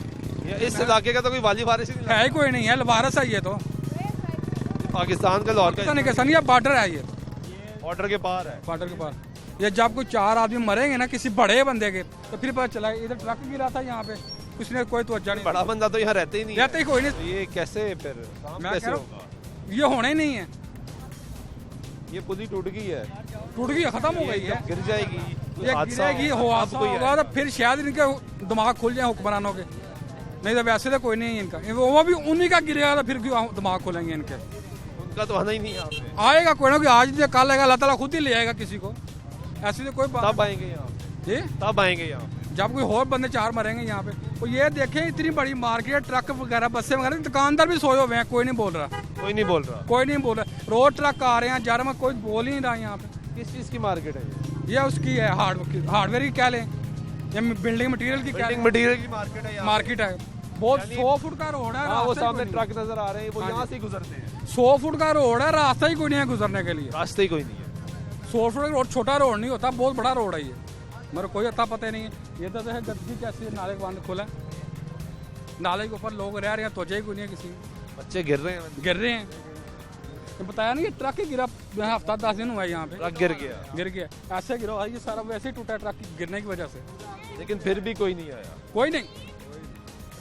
इस इलाके का तो कोई वाली वारिस ही है ही कोई नहीं है, लवारस है ये तो। पाकिस्तान का लाहौर का नहीं है, बॉर्डर है ये, बॉर्डर के पार है। बॉर्डर के पार। ये जब कोई 4 आदमी मरेंगे ना किसी बड़े बंदे के, तो फिर पता चला इधर ट्रक गिरा था यहाँ पे, उसने कोई तवज्जो नहीं। बड़ा बंदा तो यहाँ रहते ही नहीं, रहते ही कोई नहीं। तो ये कैसे फिर कैसे होगा? ये होना ही नहीं है। ये पुली टूट गई है, खत्म हो गई है, गिर जाएगी, ये गिरेगी, हादसा होगा तो फिर शायद इनके दिमाग खुल जाए हुक्मरानों के, नहीं तो वैसे तो कोई नहीं है इनका। वो भी उन्हीं का गिरेगा तो फिर दिमाग खोलेंगे इनके। उनका तो आना ही नहीं यहाँ पे। आएगा कोई ना कोई, आज नहीं कल आएगा, अल्लाह ताला खुद ही ले आएगा किसी को। ऐसी तो कोई बात। तब आएंगे यहाँ, तब आएंगे यहाँ जब कोई और बंदे 4 मरेंगे यहाँ पे। तो ये देखें इतनी बड़ी मार्केट, ट्रक वगैरह, बसें वगैरह, दुकानदार भी सोए हुए हैं, कोई नहीं बोल रहा, कोई नहीं बोल रहा, कोई नहीं बोल रहा। रोड ट्रक आ रहे हैं जा रहे हैं, कोई बोल ही नहीं रहा यहाँ पे। किस चीज़ की मार्केट है ये? उसकी है हार्डवेयर की, क्या लें, ये बिल्डिंग मटेरियल की, बिल्डिंग मटेरियल की मार्केट है। मार्केट है बहुत, 100 फुट का रोड है। वो सामने ट्रक नजर आ रहे हैं, वो यहाँ से गुजरते हैं। 100 फुट का रोड है, रास्ता ही कोई नहीं है गुजरने के लिए, रास्ते ही कोई नहीं है। 100 फुट का रोड छोटा रोड नहीं होता, बहुत बड़ा रोड है ये। मेरे कोई अता पता नहीं है। ये तो है गंदगी कैसी, नाले का बांध खोला, नाले के ऊपर लोग रह रहे हैं, त्वचा ही कोई नहीं है किसी, बच्चे गिर रहे हैं। तो बताया नहीं, ये ट्रक ही गिरा, हफ्ता 10 दिन हुआ है यहाँ पे, ट्रक गिर गया ऐसे गिरा भाई, ये सारा वैसे ही टूटा ट्रक गिरने की वजह से। लेकिन फिर भी कोई नहीं आया, कोई नहीं,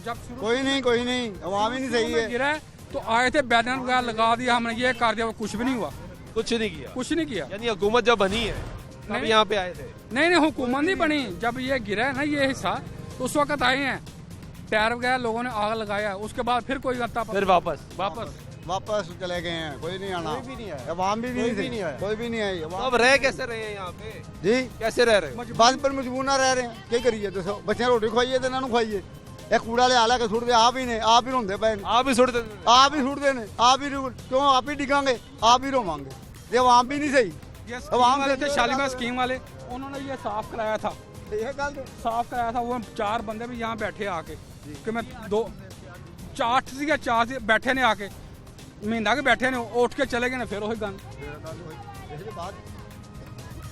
जब कोई नहीं, आवाम ही नहीं सही है। गिरा है तो आए थे, बैनर वगैरह लगा दिया, हमने ये कर दिया, वो कुछ भी नहीं हुआ, कुछ नहीं किया। यानी हुकूमत जब बनी है तब यहाँ पे आए थे? नहीं, हुकूमत नहीं बनी, जब ये गिरा है ना ये हिस्सा, तो उस वक्त आए हैं, टायर वगैरह लोगों ने आग लगाया, उसके बाद फिर कोई फिर वापस चले गए हैं, कोई नहीं आना, कोई भी नहीं आया, आवाम भी नहीं आया, कोई भी नहीं आई। अब रह कैसे रहे हैं यहाँ पे जी? कैसे रह रहे हैं? बस पर मजबूर ना रह रहे हैं, क्या करिए दसो, बच्चे रोटी खुआइए तो इन्होंने खुआइए, एक कूड़ा लिया ला के सुट दे, आप ही रोंदे पे, आप ही सुट देने, आप ही क्यों, आप ही डिगांगे, आप ही रोवांगे, ये आवाम भी नहीं सही। आवाम वाले थे शालीमार स्कीम वाले, उन्होंने ये साफ कराया था, वो 4 बंदे भी यहाँ बैठे आके, कि मैं 4 बैठे ने आके, महीना के बैठे ने, उठ के चले गए ना, फिर वही गन।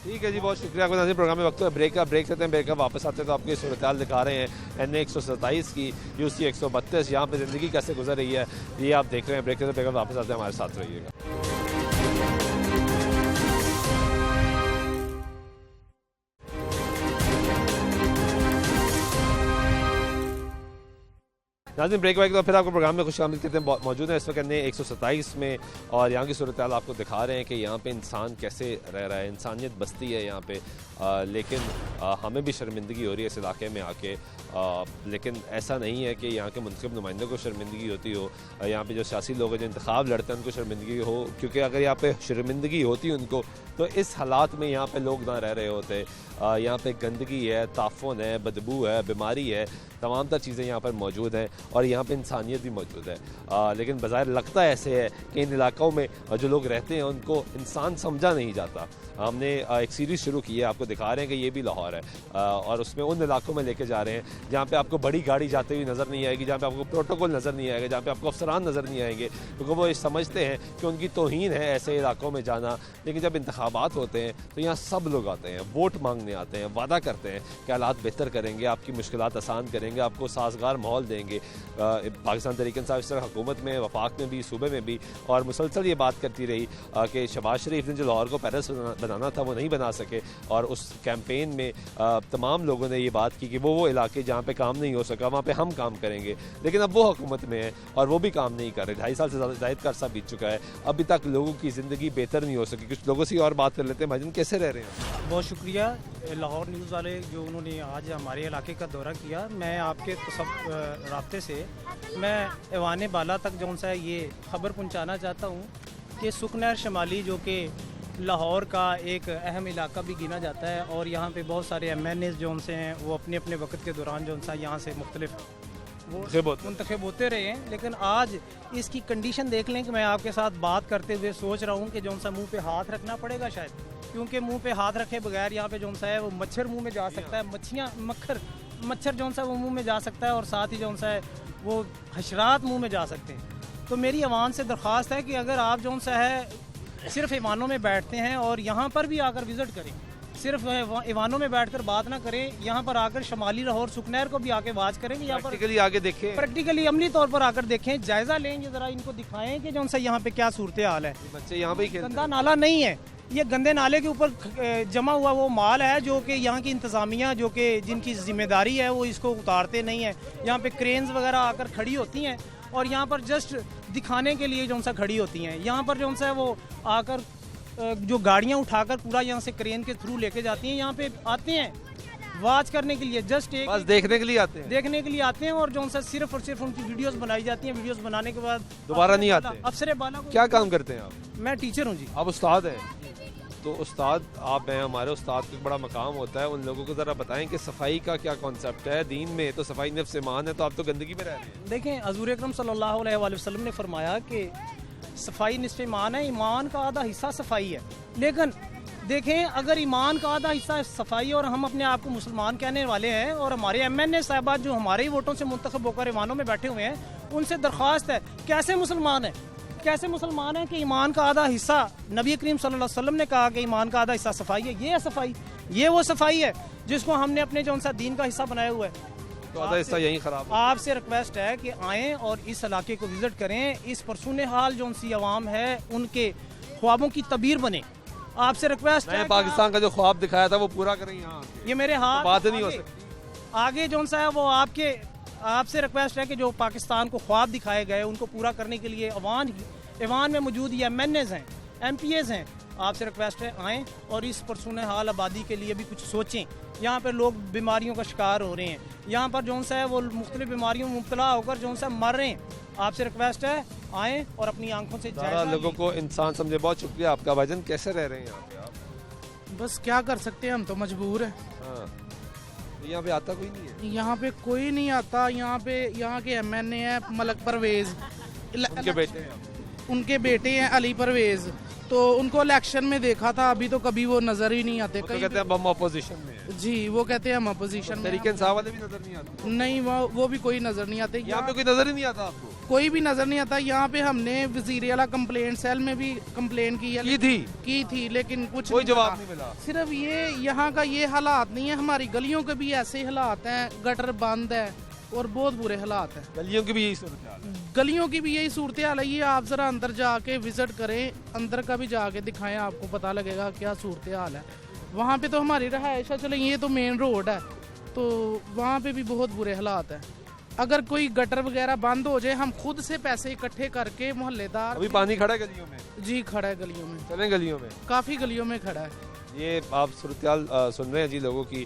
ठीक है जी, बहुत शुक्रिया आपका नाज़रीन। प्रोग्राम में वक्त है ब्रेक लेते हैं, ब्रेक का वापस आते हैं तो आपको ये सूरत-ए-हाल दिखा रहे हैं NA 127 की, UC 132, यहाँ पे ज़िंदगी कैसे गुजर रही है ये आप देख रहे हैं। ब्रेक लेते हैं, वापस आते हैं, हमारे साथ रहिएगा। नाज़रीन ब्रेक तो फिर आपको प्रोग्राम में खुशआमदीद कहते हैं, मौजूद है इस वक्त NA 127 में, और यहाँ की सूरत हाल आपको दिखा रहे हैं कि यहाँ पे इंसान कैसे रह रहा है, इंसानियत बसती है यहाँ पे, लेकिन हमें भी शर्मिंदगी हो रही है इस इलाके में आके, लेकिन ऐसा नहीं है कि यहाँ के मुंतखब नुमाइंदों को शर्मिंदगी होती हो, यहाँ पे जो सियासी लोग हैं जो इंतखाब लड़ते हैं उनको शर्मिंदगी हो, क्योंकि अगर यहाँ पे शर्मिंदगी होती उनको तो इस हालात में यहाँ पे लोग ना रह रहे होते। यहाँ पे गंदगी है, ताफुन है, बदबू है, बीमारी है, तमाम तर चीज़ें यहाँ पर मौजूद हैं, और यहाँ पे इंसानियत भी मौजूद है, लेकिन बज़ाहिर लगता ऐसे है कि इन इलाकों में जो लोग रहते हैं उनको इंसान समझा नहीं जाता। हमने एक सीरीज़ शुरू की है, आपको दिखा रहे हैं कि ये भी लाहौर है, और उसमें उन इलाकों में लेके जा रहे हैं जहाँ पे आपको बड़ी गाड़ी जाते हुए नज़र नहीं आएगी, जहाँ पे आपको प्रोटोकॉल नज़र नहीं आएगा, जहाँ पे आपको अफसरान नज़र नहीं आएंगे, क्योंकि वो समझते हैं कि उनकी तौहीन है ऐसे इलाकों में जाना। लेकिन जब इंतखाबात होते हैं तो यहाँ सब लोग आते हैं, वोट मांगने आते हैं, वादा करते हैं कि हालात बेहतर करेंगे, आपकी मुश्किलात आसान करेंगे, आपको साजगार माहौल देंगे। पाकिस्तान तहरीक इंसाफ इस तरह हुकूमत में, वफाक में भी, सूबे में भी, और मुसलसल ये बात करती रही कि शहबाज शरीफ ने जो लाहौर को पेरिस बनाना था वो नहीं बना सके, और उस कैंपेन में तमाम लोगों ने ये बात की कि वो इलाके जहाँ पे काम नहीं हो सका वहाँ पे हम काम करेंगे। लेकिन अब वो हुकूमत में है और वो भी काम नहीं कर रहे, 2.5 साल से ज़ायद का अरसा बीत चुका है, अभी तक लोगों की ज़िंदगी बेहतर नहीं हो सकी। कुछ लोगों से और बात कर लेते हैं। भाईजान कैसे रह रहे हैं? बहुत शुक्रिया लाहौर न्यूज़ वाले जो उन्होंने आज हमारे इलाके का दौरा किया। मैं आपके सब रास्ते से मैं ऐवान बाला तक जो सा ये खबर पहुंचाना चाहता हूँ कि सुकनैर शमाली जो कि लाहौर का एक अहम इलाका भी गिना जाता है, और यहाँ पे बहुत सारे MNAs जो से हैं वो अपने अपने वक्त के दौरान जो सा यहाँ से मुख्तलिफ वो मुंतखब होते रहे हैं। लेकिन आज इसकी कंडीशन देख लें कि मैं आपके साथ बात करते हुए सोच रहा हूँ कि जो सा मुंह पे हाथ रखना पड़ेगा शायद, क्योंकि मुंह पे हाथ रखे बगैर यहाँ पे जो सा है वो मच्छर मुंह में जा सकता है, मच्छर जो सा वो मुंह में जा सकता है, और साथ ही जो सा है वो हशरात मुंह में जा सकते हैं। तो मेरी आवाम से दरख्वास्त है कि अगर आप जो सा है सिर्फ ईवानों में बैठते हैं और यहाँ पर भी आकर विज़िट करें, सिर्फ ईवानों में बैठकर बात ना करें, यहाँ पर आकर शमाली लाहौर सुकनैर को भी आके वाच करें, यहाँ पर प्रैक्टिकली आके देखें, प्रैक्टिकली अमली तौर पर आकर देखें, जायजा लें, ये जरा इनको दिखाएं कि जो सा यहाँ पे क्या सूरत हाल है। बच्चे यहाँ पे गंदा नाला नहीं है, ये गंदे नाले के ऊपर जमा हुआ वो माल है जो कि यहाँ की इंतज़ामिया जो कि जिनकी जिम्मेदारी है वो इसको उतारते नहीं है। यहाँ पे क्रेन्स वगैरह आकर खड़ी होती हैं और यहाँ पर जस्ट दिखाने के लिए जो सा खड़ी होती हैं। यहाँ पर जो सा है वो आकर जो गाड़ियाँ उठाकर पूरा यहाँ से क्रेन के थ्रू लेके जाती हैं, यहाँ पे आते हैं वाच करने के लिए, जस्ट एक बस देखने के लिए आते हैं, और जो सा सिर्फ और सिर्फ उनकी वीडियोस बनाई जाती हैं। वीडियोस बनाने के बाद दोबारा नहीं आते। अफसर बाला क्या काम करते हैं आप? मैं टीचर हूँ जी। आप उस्ताद हैं? तो उस्ताद आप हैं, हमारे उस्ताद का बड़ा मकाम होता है, उन लोगों को ज़रा बताएं कि सफाई का क्या कॉन्सेप्ट है दीन में। तो सफाई नफ्स ईमान है, तो आप तो गंदगी में रह रहे हैं। देखें हज़ूर अकरम सल्लल्लाहु अलैहि वसल्लम ने फरमाया कि सफाई निस्फ़ ईमान है, ईमान का आधा हिस्सा सफाई है। लेकिन देखें अगर ईमान का आधा हिस्सा सफाई और हम अपने आप को मुसलमान कहने वाले हैं, और हमारे MNA साहबान जो हमारे ही वोटों से मुंतखब होकर ईमानों में बैठे हुए हैं, उनसे दरख्वास्त है कैसे मुसलमान है कि ईमान का आधा हिस्सा, नबी करीम सल्लल्लाहु अलैहि वसल्लम ने कहा कि ईमान का आधा हिस्सा सफाई है। ये है सफाई, ये वो सफाई है जिसको हमने अपने जो सा दीन का हिस्सा बनाया हुआ है। तो आधा हिस्सा यही खराब है। आपसे रिक्वेस्ट है कि आएँ और इस इलाके को विजिट करें। इस परसून हाल जो सी आवाम है उनके ख्वाबों की तबीर बने। आपसे रिक्वेस्ट है पाकिस्तान का जो ख्वाब दिखाया था वो पूरा करें। यहाँ ये मेरे हाथ बात नहीं हो सकती। आगे जो सा है वो आपसे रिक्वेस्ट है कि जो पाकिस्तान को ख्वाब दिखाए गए उनको पूरा करने के लिए ऐवान में मौजूद ये MNAs हैं, MPAs हैं। आपसे रिक्वेस्ट है आएँ और इस परसून हाल आबादी के लिए भी कुछ सोचें। यहाँ पर लोग बीमारियों का शिकार हो रहे हैं, यहाँ पर जो सा है वो मुख्तलिफ बीमारियों में मुब्तला होकर जो सा मर रहे हैं। आपसे रिक्वेस्ट है आएँ और अपनी आंखों से लोगों को इंसान समझे। बहुत शुक्रिया आपका भाईजान। कैसे रह रहे हैं यहाँ पे आप? बस क्या कर सकते हैं, हम तो मजबूर हैं। यहाँ पे आता कोई नहीं है? यहाँ पे कोई नहीं आता। यहाँ के MNA है मलक परवेज, उनके बेटे हैं अली परवेज। तो उनको इलेक्शन में देखा था, अभी तो कभी वो नजर ही नहीं आते। तो कहते हैं हम अपोजिशन में हैं। जी वो कहते हैं हम अपोजिशन में। तरीके इंसाफ वाले भी नजर नहीं आते? नहीं वो भी कोई नजर नहीं आते। यहाँ पे कोई नजर ही नहीं आता आपको? कोई भी नजर नहीं आता। यहाँ पे हमने वजीर आला कंप्लेंट सेल में भी कंप्लेन की थी लेकिन कुछ कोई जवाब नहीं मिला। सिर्फ ये यहाँ का ये हालात नहीं है, हमारी गलियों के भी ऐसे हालात हैं, गटर बंद है और बहुत बुरे हालात हैं। गलियों की भी यही सूरत हाल है? गलियों की भी यही सूरत हाल है। ये आप जरा अंदर जाके विजिट करें, अंदर का भी जाके दिखाएं, आपको पता लगेगा क्या सूरत हाल है। वहाँ पे तो हमारी रहायश है, चलो ये तो मेन रोड है, तो वहाँ पे भी बहुत बुरे हालात हैं। अगर कोई गटर वगैरह बंद हो जाए, हम खुद से पैसे इकट्ठे करके मोहल्लेदार। अभी पानी खड़ा है गलियों में? जी खड़ा है गलियों में। चलें गलियों में? काफी गलियों में खड़ा है। ये आप सूरत-ए-हाल सुन रहे हैं जी लोगों की।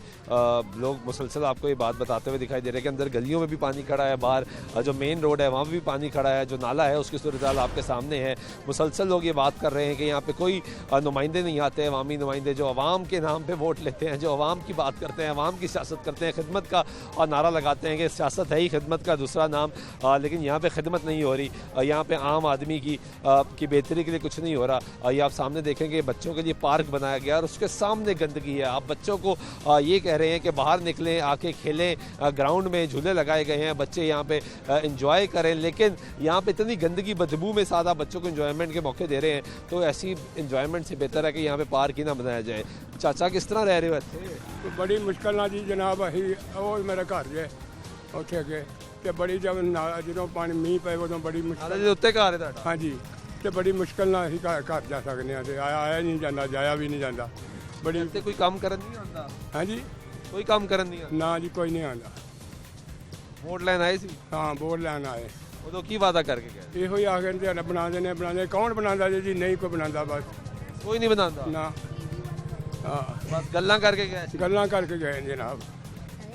लोग मुसलसल आपको ये बात बताते हुए दिखाई दे रहे हैं कि अंदर गलियों में भी पानी खड़ा है, बाहर जो मेन रोड है वहाँ भी पानी खड़ा है, जो नाला है उसकी सूरत-ए-हाल आपके सामने है। मुसलसल लोग ये बात कर रहे हैं कि यहाँ पे कोई नुमाइंदे नहीं आते, अवामी नुमाइंदे जो अवाम के नाम पे वोट लेते हैं, जो अवाम की बात करते हैं, अवाम की सियासत करते हैं, खिदमत का नारा लगाते हैं कि सियासत है ही खिदमत का दूसरा नाम। लेकिन यहाँ पर खिदमत नहीं हो रही, यहाँ पर आम आदमी की बेहतरी के लिए कुछ नहीं हो रहा। ये आप सामने देखेंगे बच्चों के लिए पार्क बनाया गया और उसके सामने गंदगी है। आप बच्चों को ये कह रहे हैं कि बाहर निकलें, आके खेलें, ग्राउंड में झूले लगाए गए हैं, बच्चे यहाँ पे एंजॉय करें, लेकिन यहाँ पे इतनी गंदगी बदबू में सादा बच्चों को एंजॉयमेंट के मौके दे रहे हैं। तो ऐसी एंजॉयमेंट से बेहतर है कि यहाँ पे पार्क ही ना बनाया जाए। चाचा किस तरह रह रहे हो इत्थे? तो बड़ी मुश्किल ना जी जनाब, अही और मेरा घर जे ਉੱਥੇ अगे ਤੇ बड़ी जब ਜਦੋਂ पानी मीह ਪਏ ਉਦੋਂ बड़ी मुश्किल ਉੱਤੇ ਘਰ ਹੈ ਤੁਹਾਡਾ? हाँ जी, ਤੇ बड़ी मुश्किल ਨਾਲ ਅਸੀਂ ਘਰ ਜਾ ਸਕਦੇ ਹਾਂ ਤੇ ਆਇਆ ਨਹੀਂ ਜਾਂਦਾ, ਜਾਇਆ ਵੀ ਨਹੀਂ ਜਾਂਦਾ। बड़ी कोई काम करन नहीं आंदा? हाँ जी, कोई काम करन नहीं आंदा? ना जी कोई नहीं आंदा। वोट लैन आए सी? हाँ वोट लैन आए। उदों की वादा करके गए? ਇਹੋ ਹੀ ਆ ਕੇ ਤੇ ਬਣਾ ਦੇਣੇ ਕੌਣ ਬਣਾਉਂਦਾ ਜੀ? ਨਹੀਂ ਕੋਈ ਬਣਾਉਂਦਾ, बस कोई नहीं बनाता ना। हाँ बस गल्लां करके गए? गल्लां करके गए जनाब।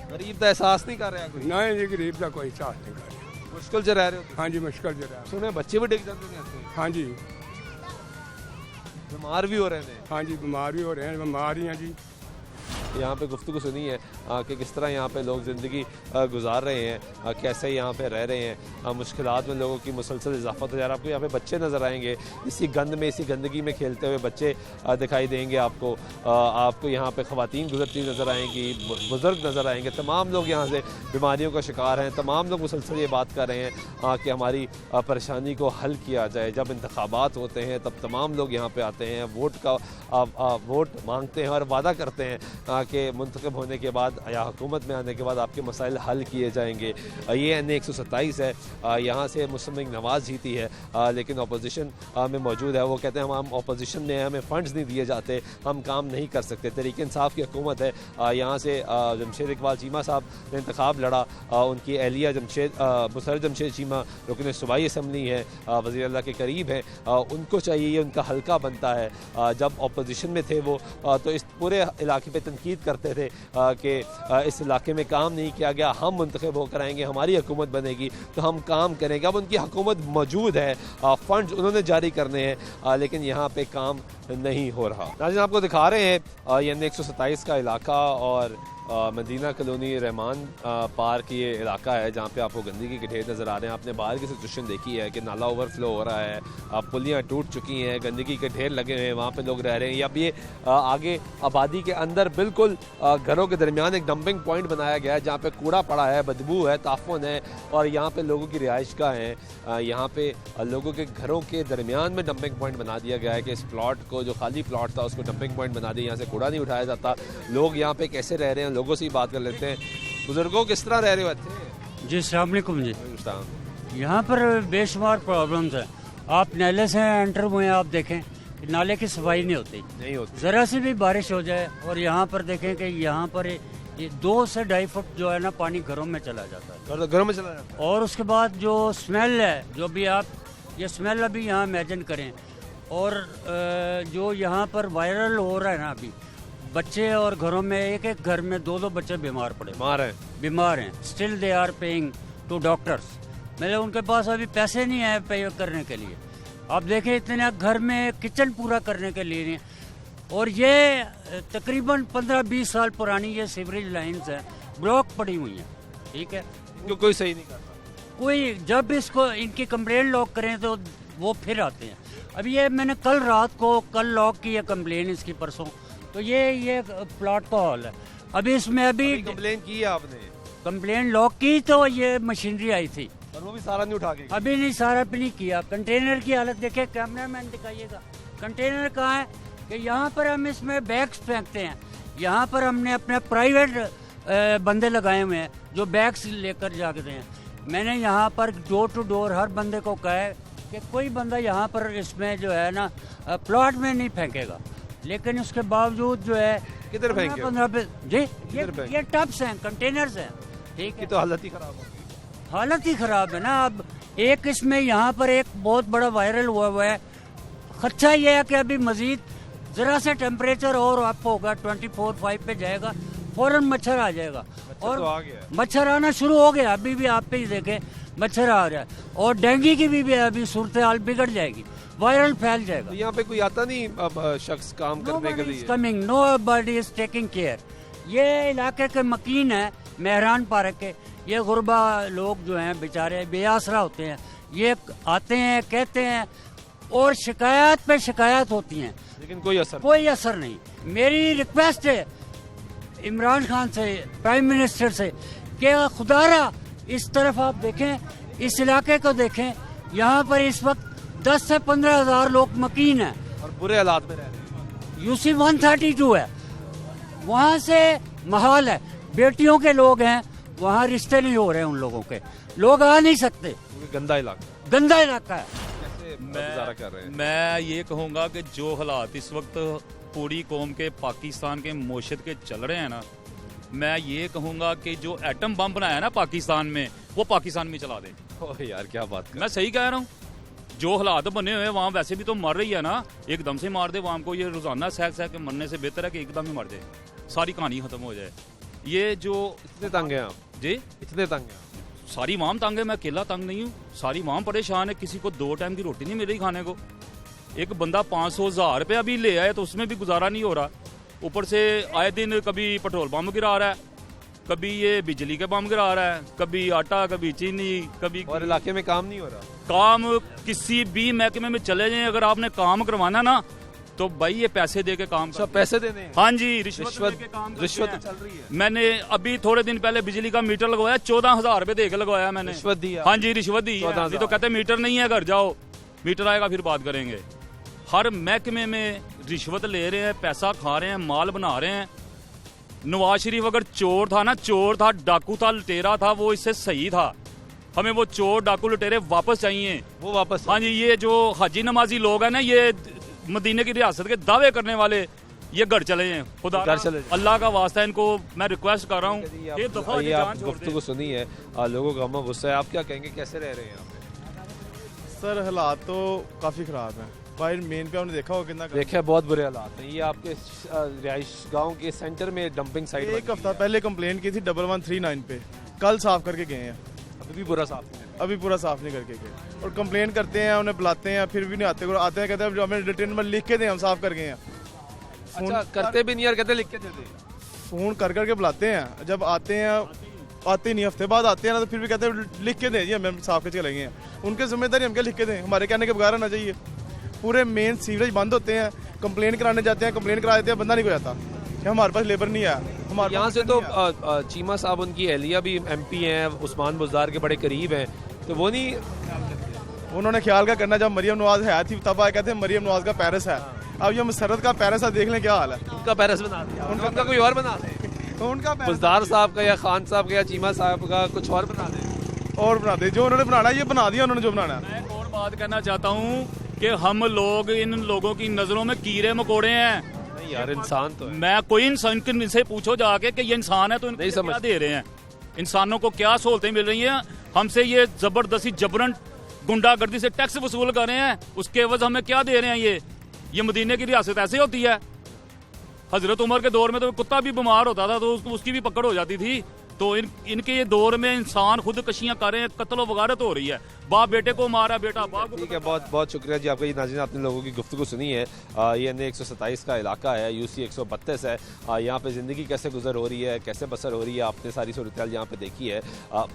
गरीब का एहसास नहीं कर रहा कोई? नहीं जी, गरीब का कोई एहसास नहीं कर रहा। मुश्किल से रह रहे हो? हाँ जी मुश्किल से रह। सुने बच्चे भी डिग जाते हैं? हाँ जी, बीमार भी हो रहे हैं? हाँ जी बीमार भी हो रहे हैं, बीमार ही हैं जी। यहाँ पे गुफ्तगू सुनी है कि किस तरह यहाँ पे लोग ज़िंदगी गुजार रहे हैं, कैसे यहाँ पे रह रहे हैं, मुश्किलात में लोगों की मुसलसल इजाफा हो जा रहा है। आपको यहाँ पे बच्चे नज़र आएंगे, इसी गंद में, इसी गंदगी में खेलते हुए बच्चे दिखाई देंगे आपको। आपको यहाँ पे ख़वातीन गुजरती नज़र आएंगी, बुज़ुर्ग नज़र आएंगे। तमाम लोग यहाँ से बीमारियों का शिकार हैं। तमाम लोग मुसलसल ये बात कर रहे हैं कि हमारी परेशानी को हल किया जाए। जब इंतखाबात होते हैं तब तमाम लोग यहाँ पर आते हैं, वोट मांगते हैं और वादा करते हैं कि मुंतखब होने के बाद या हुकूमत में आने के बाद आपके मसाइल हल किए जाएंगे। ये NA 127 है, यहाँ से मुस्लिम लीग नवाज़ जीती है, लेकिन अपोजिशन में मौजूद है। वो कहते हैं हम अपोजिशन में हमें फ़ंड्स नहीं दिए जाते, हम काम नहीं कर सकते। तहरीक इंसाफ की हुकूमत है, यहाँ से जमशेद इकबाल चीमा साहब ने इंतखाब लड़ा, उनकी अहलिया मुसर्रत जमशेद चीमा रुकन सूबाई असम्बली है, वज़ीर अल्लाह के करीब हैं, उनको चाहिए, उनका हल्का बनता है। जब अपोजिशन में थे वो तो इस पूरे इलाके पर तनकीद करते थे कि इस इलाके में काम नहीं किया गया, हम मुंतखब होकर आएंगे, हमारी हुकूमत बनेगी तो हम काम करेंगे। अब उनकी हुकूमत मौजूद है, फंड्स उन्होंने जारी करने हैं, लेकिन यहाँ पे काम नहीं हो रहा। नाज़रीन आपको दिखा रहे हैं ये NA 127 का इलाका और मदीना कॉलोनी रहमान पार्क ये इलाका है जहाँ पे आपको गंदगी के ढेर नज़र आ रहे हैं। आपने बाहर की सिचुएशन देखी है कि नाला ओवरफ्लो हो रहा है, पुलियाँ टूट चुकी हैं, गंदगी के ढेर लगे हुए हैं, वहाँ पे लोग रह रहे हैं। अब ये आगे आबादी के अंदर बिल्कुल घरों के दरमियान एक डंपिंग पॉइंट बनाया गया है जहाँ पे कूड़ा पड़ा है, बदबू है, ताफुन है और यहाँ पे लोगों की रिहाइशगाह हैं। यहाँ पे लोगों के घरों के दरमियान में डंपिंग पॉइंट बना दिया गया है कि इस प्लॉट को, जो खाली प्लॉट था उसको डंपिंग पॉइंट बना दिया, यहाँ से कूड़ा नहीं उठाया जाता। लोग यहाँ पे कैसे रह रहे हैं, लोगों से ही बात कर लेते हैं। बुजुर्गों किस तरह रह रहे हो? अच्छे जी, अस्सलाम वालेकुम जी। यहाँ पर बेशुमार प्रॉब्लम्स हैं। आप नाले से एंटर हुए हैं, आप देखें कि नाले की सफाई नहीं होती। ज़रा सी भी बारिश हो जाए और यहाँ पर देखें कि यहाँ पर ये 2 से 2.5 फुट जो है ना पानी घरों में चला जाता है, घरों में चला जाता है। और उसके बाद जो स्मेल है, जो भी आप ये स्मेल अभी यहाँ इमेजिन करें, और जो यहाँ पर वायरल हो रहा है ना अभी, बच्चे और घरों में एक घर में 2 बच्चे बीमार हैं। Still they are paying to doctors. मतलब उनके पास अभी पैसे नहीं है पे करने के लिए। आप देखें इतने घर में किचन पूरा करने के लिए नहीं। और ये तकरीबन 15-20 साल पुरानी ये सीवरेज लाइन्स हैं, ब्लॉक पड़ी हुई हैं। ठीक है, इनको कोई सही नहीं करता। कोई जब इसको इनकी कंप्लेंट लॉक करें तो वो फिर आते हैं। अभी ये मैंने कल लॉक की है कंप्लेन इसकी, परसों। तो ये प्लॉट का हॉल है। अभी इसमें अभी कंप्लेन की है आपने? कंप्लेन लॉक की तो ये मशीनरी आई थी, और वो भी सारा नहीं उठा के? अभी नहीं, सारा भी नहीं किया। कंटेनर की हालत देखे, कैमरामैन दिखाइएगा। कंटेनर कहाँ है कि यहाँ पर हम इसमें बैग्स फेंकते हैं। यहाँ पर हमने अपने प्राइवेट बंदे लगाए हुए हैं जो बैग्स लेकर जाते हैं। मैंने यहाँ पर डोर टू डोर हर बंदे को कहा है कि कोई बंदा यहाँ पर इसमें जो है ना प्लॉट में नहीं फेंकेगा, लेकिन उसके बावजूद जो है किधर फेंके? 15 जी, ये टब्स हैं, कंटेनर्स हैं। ठीक है, तो हालत ही खराब है। हालत ही खराब है ना। अब एक इसमें यहाँ पर एक बहुत बड़ा वायरल हुआ है। खर्चा ये है कि अभी मजीद जरा से टेम्परेचर और अप होगा, 24-5 पे जाएगा, फौरन मच्छर आ जाएगा। और तो आ गया, मच्छर आना शुरू हो गया। अभी भी आप पे ही देखें मच्छर आ रहा है, और डेंगू की भी अभी सूरत हाल बिगड़ जाएगी, वायरल फैल जाएगा। तो यहाँ पे कोई आता नहीं अब शख्स काम करने के लिए? Coming, nobody is taking care. ये इलाके के मकीन है मेहरान पार्क के, ये गुरबा लोग जो हैं बेचारे बेआसरा होते हैं, ये आते हैं, कहते हैं, और शिकायत पे शिकायत होती हैं, लेकिन कोई असर नहीं। मेरी रिक्वेस्ट है इमरान खान से, प्राइम मिनिस्टर से, कि खुदारा इस तरफ आप देखें, इस इलाके को देखें। यहाँ पर इस वक्त 10 से 15 हज़ार लोग मकीन हैं और बुरे हालात में रह रहे हैं। UC 132 है, वहाँ से माहौल है, बेटियों के लोग हैं, वहाँ रिश्ते नहीं हो रहे उन लोगों के, लोग आ नहीं सकते। गंदा इलाका है। मैं ये कहूँगा कि जो हालात इस वक्त पूरी कौम के, पाकिस्तान के मुआशरे के चल रहे हैं ना, मैं ये कहूँगा कि जो एटम बम बनाया ना पाकिस्तान में, वो पाकिस्तान में चला दे। ओह यार, क्या बात कर। मैं सही कह रहा हूँ। जो हालात बने हुए वहाँ वैसे भी तो मर रही है ना, एकदम से मार दे वहाँ को। ये रोजाना सह के मरने से बेहतर है कि एकदम ही मर जाए, सारी कहानी खत्म हो जाए। ये जो इतने तंग हैं आप जी, इतने तंग हैं? सारी माम तंग है, मैं अकेला तंग नहीं हूँ, सारी माम परेशान है। किसी को 2 टाइम की रोटी नहीं मिल रही खाने को। एक बंदा 500,000 रुपया भी ले आए तो उसमें भी गुजारा नहीं हो रहा। ऊपर से आए दिन कभी पेट्रोल बम गिरा रहा है, कभी ये बिजली के बम गिरा रहा है, कभी आटा, कभी चीनी, कभी। और इलाके में काम नहीं हो रहा। काम किसी भी महकमे में चले जाएं, अगर आपने काम करवाना ना तो भाई ये पैसे दे के काम। सब पैसे देने हैं? हाँ जी, रिश्वत चल रही है। मैंने अभी थोड़े दिन पहले बिजली का मीटर लगवाया, 14,000 रुपए दे के लगवाया मैंने। रिश्वत दी? हाँ जी, रिश्वत दी। अभी तो कहते मीटर नहीं है, घर जाओ, मीटर आएगा फिर बात करेंगे। हर महकमे में रिश्वत ले रहे हैं, पैसा खा रहे हैं, माल बना रहे हैं। नवाज शरीफ अगर चोर था ना, चोर था, डाकू था, लुटेरा था, वो इससे सही था। हमें वो चोर, डाकू, लुटेरे वापस चाहिए, वो वापस। हाँ जी, ये जो हाजी नमाजी लोग हैं ना, ये मदीने की रियासत के दावे करने वाले, ये घर चले हैं। खुदा अल्लाह का वास्ता है, इनको मैं रिक्वेस्ट कर रहा हूँ। ये गुफ्तगू सुनी है, लोगों का गम गुस्सा है, आप क्या कहेंगे, कैसे रह रहे हैं यहाँ पे? सर हालात तो काफ़ी ख़राब हैं। बाहर मेन पे आपने देखा होगा कितना देखा है, बहुत बुरे हालात हैं। ये आपके रिहाइश गाँव के सेंटर में डंपिंग साइट। एक हफ्ता पहले कंप्लेंट की थी 1139 पे, कल साफ करके गए हैं। अभी पूरा साफ नहीं करके गए। और कंप्लेंट करते हैं, उन्हें बुलाते हैं, फिर भी नहीं आते हैं, कहते हैं हमें रिटर्न में लिख के दें, हम साफ कर गए हैं। अच्छा, करते भी नहीं यार, कहते लिख के दे दें। फ़ोन कर बुलाते हैं, जब आते नहीं, हफ्ते बाद आते हैं ना, तो फिर भी कहते हैं लिख के दें जी, हमें साफ करके चले गए हैं। उनकी जिम्मेदारी हम क्या लिख के दें, हमारे कहने के बगैर आना चाहिए। पूरे मेन सीवरेज बंद होते हैं, कंप्लेंट कराने जाते हैं, कंप्लेंट करा देते हैं, बंदा नहीं कोई आता कि हमारे पास लेबर नहीं है। हमारे यहाँ से तो चीमा साहब, उनकी एहलिया भी MP हैं, उस्मान बुज़दार के बड़े करीब हैं, तो वो नहीं, उन्होंने ख्याल का करना। जब मरियम नवाज है थी तब आए, कहते हैं मरियम नवाज का पेरिस है। अब ये मसरत का पेरिस है, देख लें क्या हाल है। उनका पेरिस बना दिया, उनका कोई और बना दे। तो उनका बुज़दार साहब का या खान साहब का या चीमा साहब का कुछ और बना दें, और बना दे, जो उन्होंने बनाना ये बना दिया उन्होंने जो बनाना है। मैं एक और बात कहना चाहता हूँ कि हम लोग इन लोगों की नज़रों में कीड़े मकोड़े हैं। नहीं यार, इंसान तो है। मैं कोई इंसान इनसे पूछो जाके कि ये इंसान है तो इनको क्या दे रहे हैं, इंसानों को क्या सहूलतें मिल रही हैं। हमसे ये जबरदस्ती जबरन गुंडागर्दी से टैक्स वसूल कर रहे हैं, उसके एवज हमें क्या दे रहे हैं। ये मदीने की रियासत ऐसे होती है। हजरत उमर के दौर में तो कुत्ता भी बीमार होता था तो उसकी भी पकड़ हो जाती थी। तो इनके ये दौर में इंसान खुद कशियां कर रहे हैं, कत्ल वगारत हो रही है, बाप बेटे को मारा, बेटा बाप को। ठीक है, बहुत बहुत शुक्रिया जी आपका। ये नाज़रीन आपने लोगों की गुफ्तगू सुनी है। ये NA 127 का इलाका है, UC 132 है। यहाँ पे ज़िंदगी कैसे गुजर हो रही है, कैसे बसर हो रही है, आपने सारी सूरत यहाँ पे देखी है।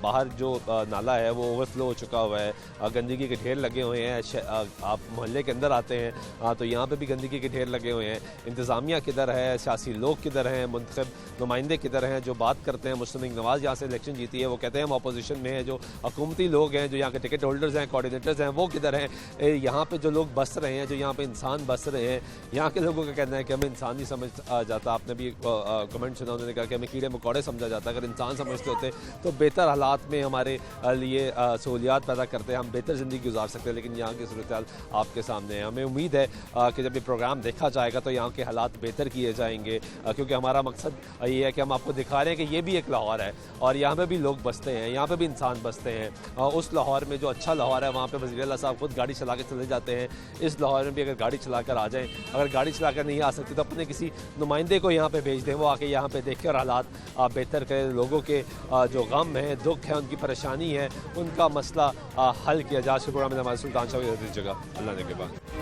बाहर जो नाला है वो ओवरफ्लो हो चुका हुआ है, गंदगी के ढेर लगे हुए हैं। आप मोहल्ले के अंदर आते हैं तो यहाँ पर भी गंदगी के ढेर लगे हुए हैं। इंतज़ामिया किधर है, सियासी लोग किधर हैं, मुंतखब नुमाइंदे किधर हैं जो बात करते हैं। मुस्लिम लीग नवाज़ यहाँ से इलेक्शन जीती है, वो कहते हैं हम अपोजिशन में हैं। जो हुकूमती लोग हैं, जो यहाँ के टिकट होल्डर्स हैं, कोऑर्डिनेटर्स हैं, वो किधर हैं। यहाँ पे जो लोग बस रहे हैं, जो यहाँ पे इंसान बस रहे हैं, यहाँ के लोगों का कहना है कि हमें इंसान नहीं समझ जाता। आपने भी कमेंट सुना, उन्होंने कहा कि हमें कीड़े मकोड़े समझा जाता। अगर इंसान समझते होते तो बेहतर हालात में हमारे लिए सहूलियात पैदा करते, हम बेहतर ज़िंदगी गुजार सकते हैं। लेकिन यहाँ की सूरत हाल आपके सामने है। हमें उम्मीद है कि जब ये प्रोग्राम देखा जाएगा तो यहाँ के हालात बेहतर किए जाएंगे, क्योंकि हमारा मकसद ये है कि हम आपको दिखा रहे हैं कि ये भी एक लाहौर है और यहाँ पे भी लोग बसते हैं, यहाँ पे भी इंसान बसते हैं। उस लाहौर में जो अच्छा लाहौर है, वहाँ पे वज़ीर आला साहब खुद गाड़ी चला के चले जाते हैं। इस लाहौर में भी अगर गाड़ी चला कर आ जाएँ, अगर गाड़ी चला कर नहीं आ सकती तो अपने किसी नुमाइंदे को यहाँ पे भेज दें, वो आके यहाँ पे देख कर हालात बेहतर करें। लोगों के जो गम है, दुख है, उनकी परेशानी है, उनका मसला हल किया जा। शुक्रिया, हमारे सुल्तान शाह की जगह अल्लाह ने के बाद।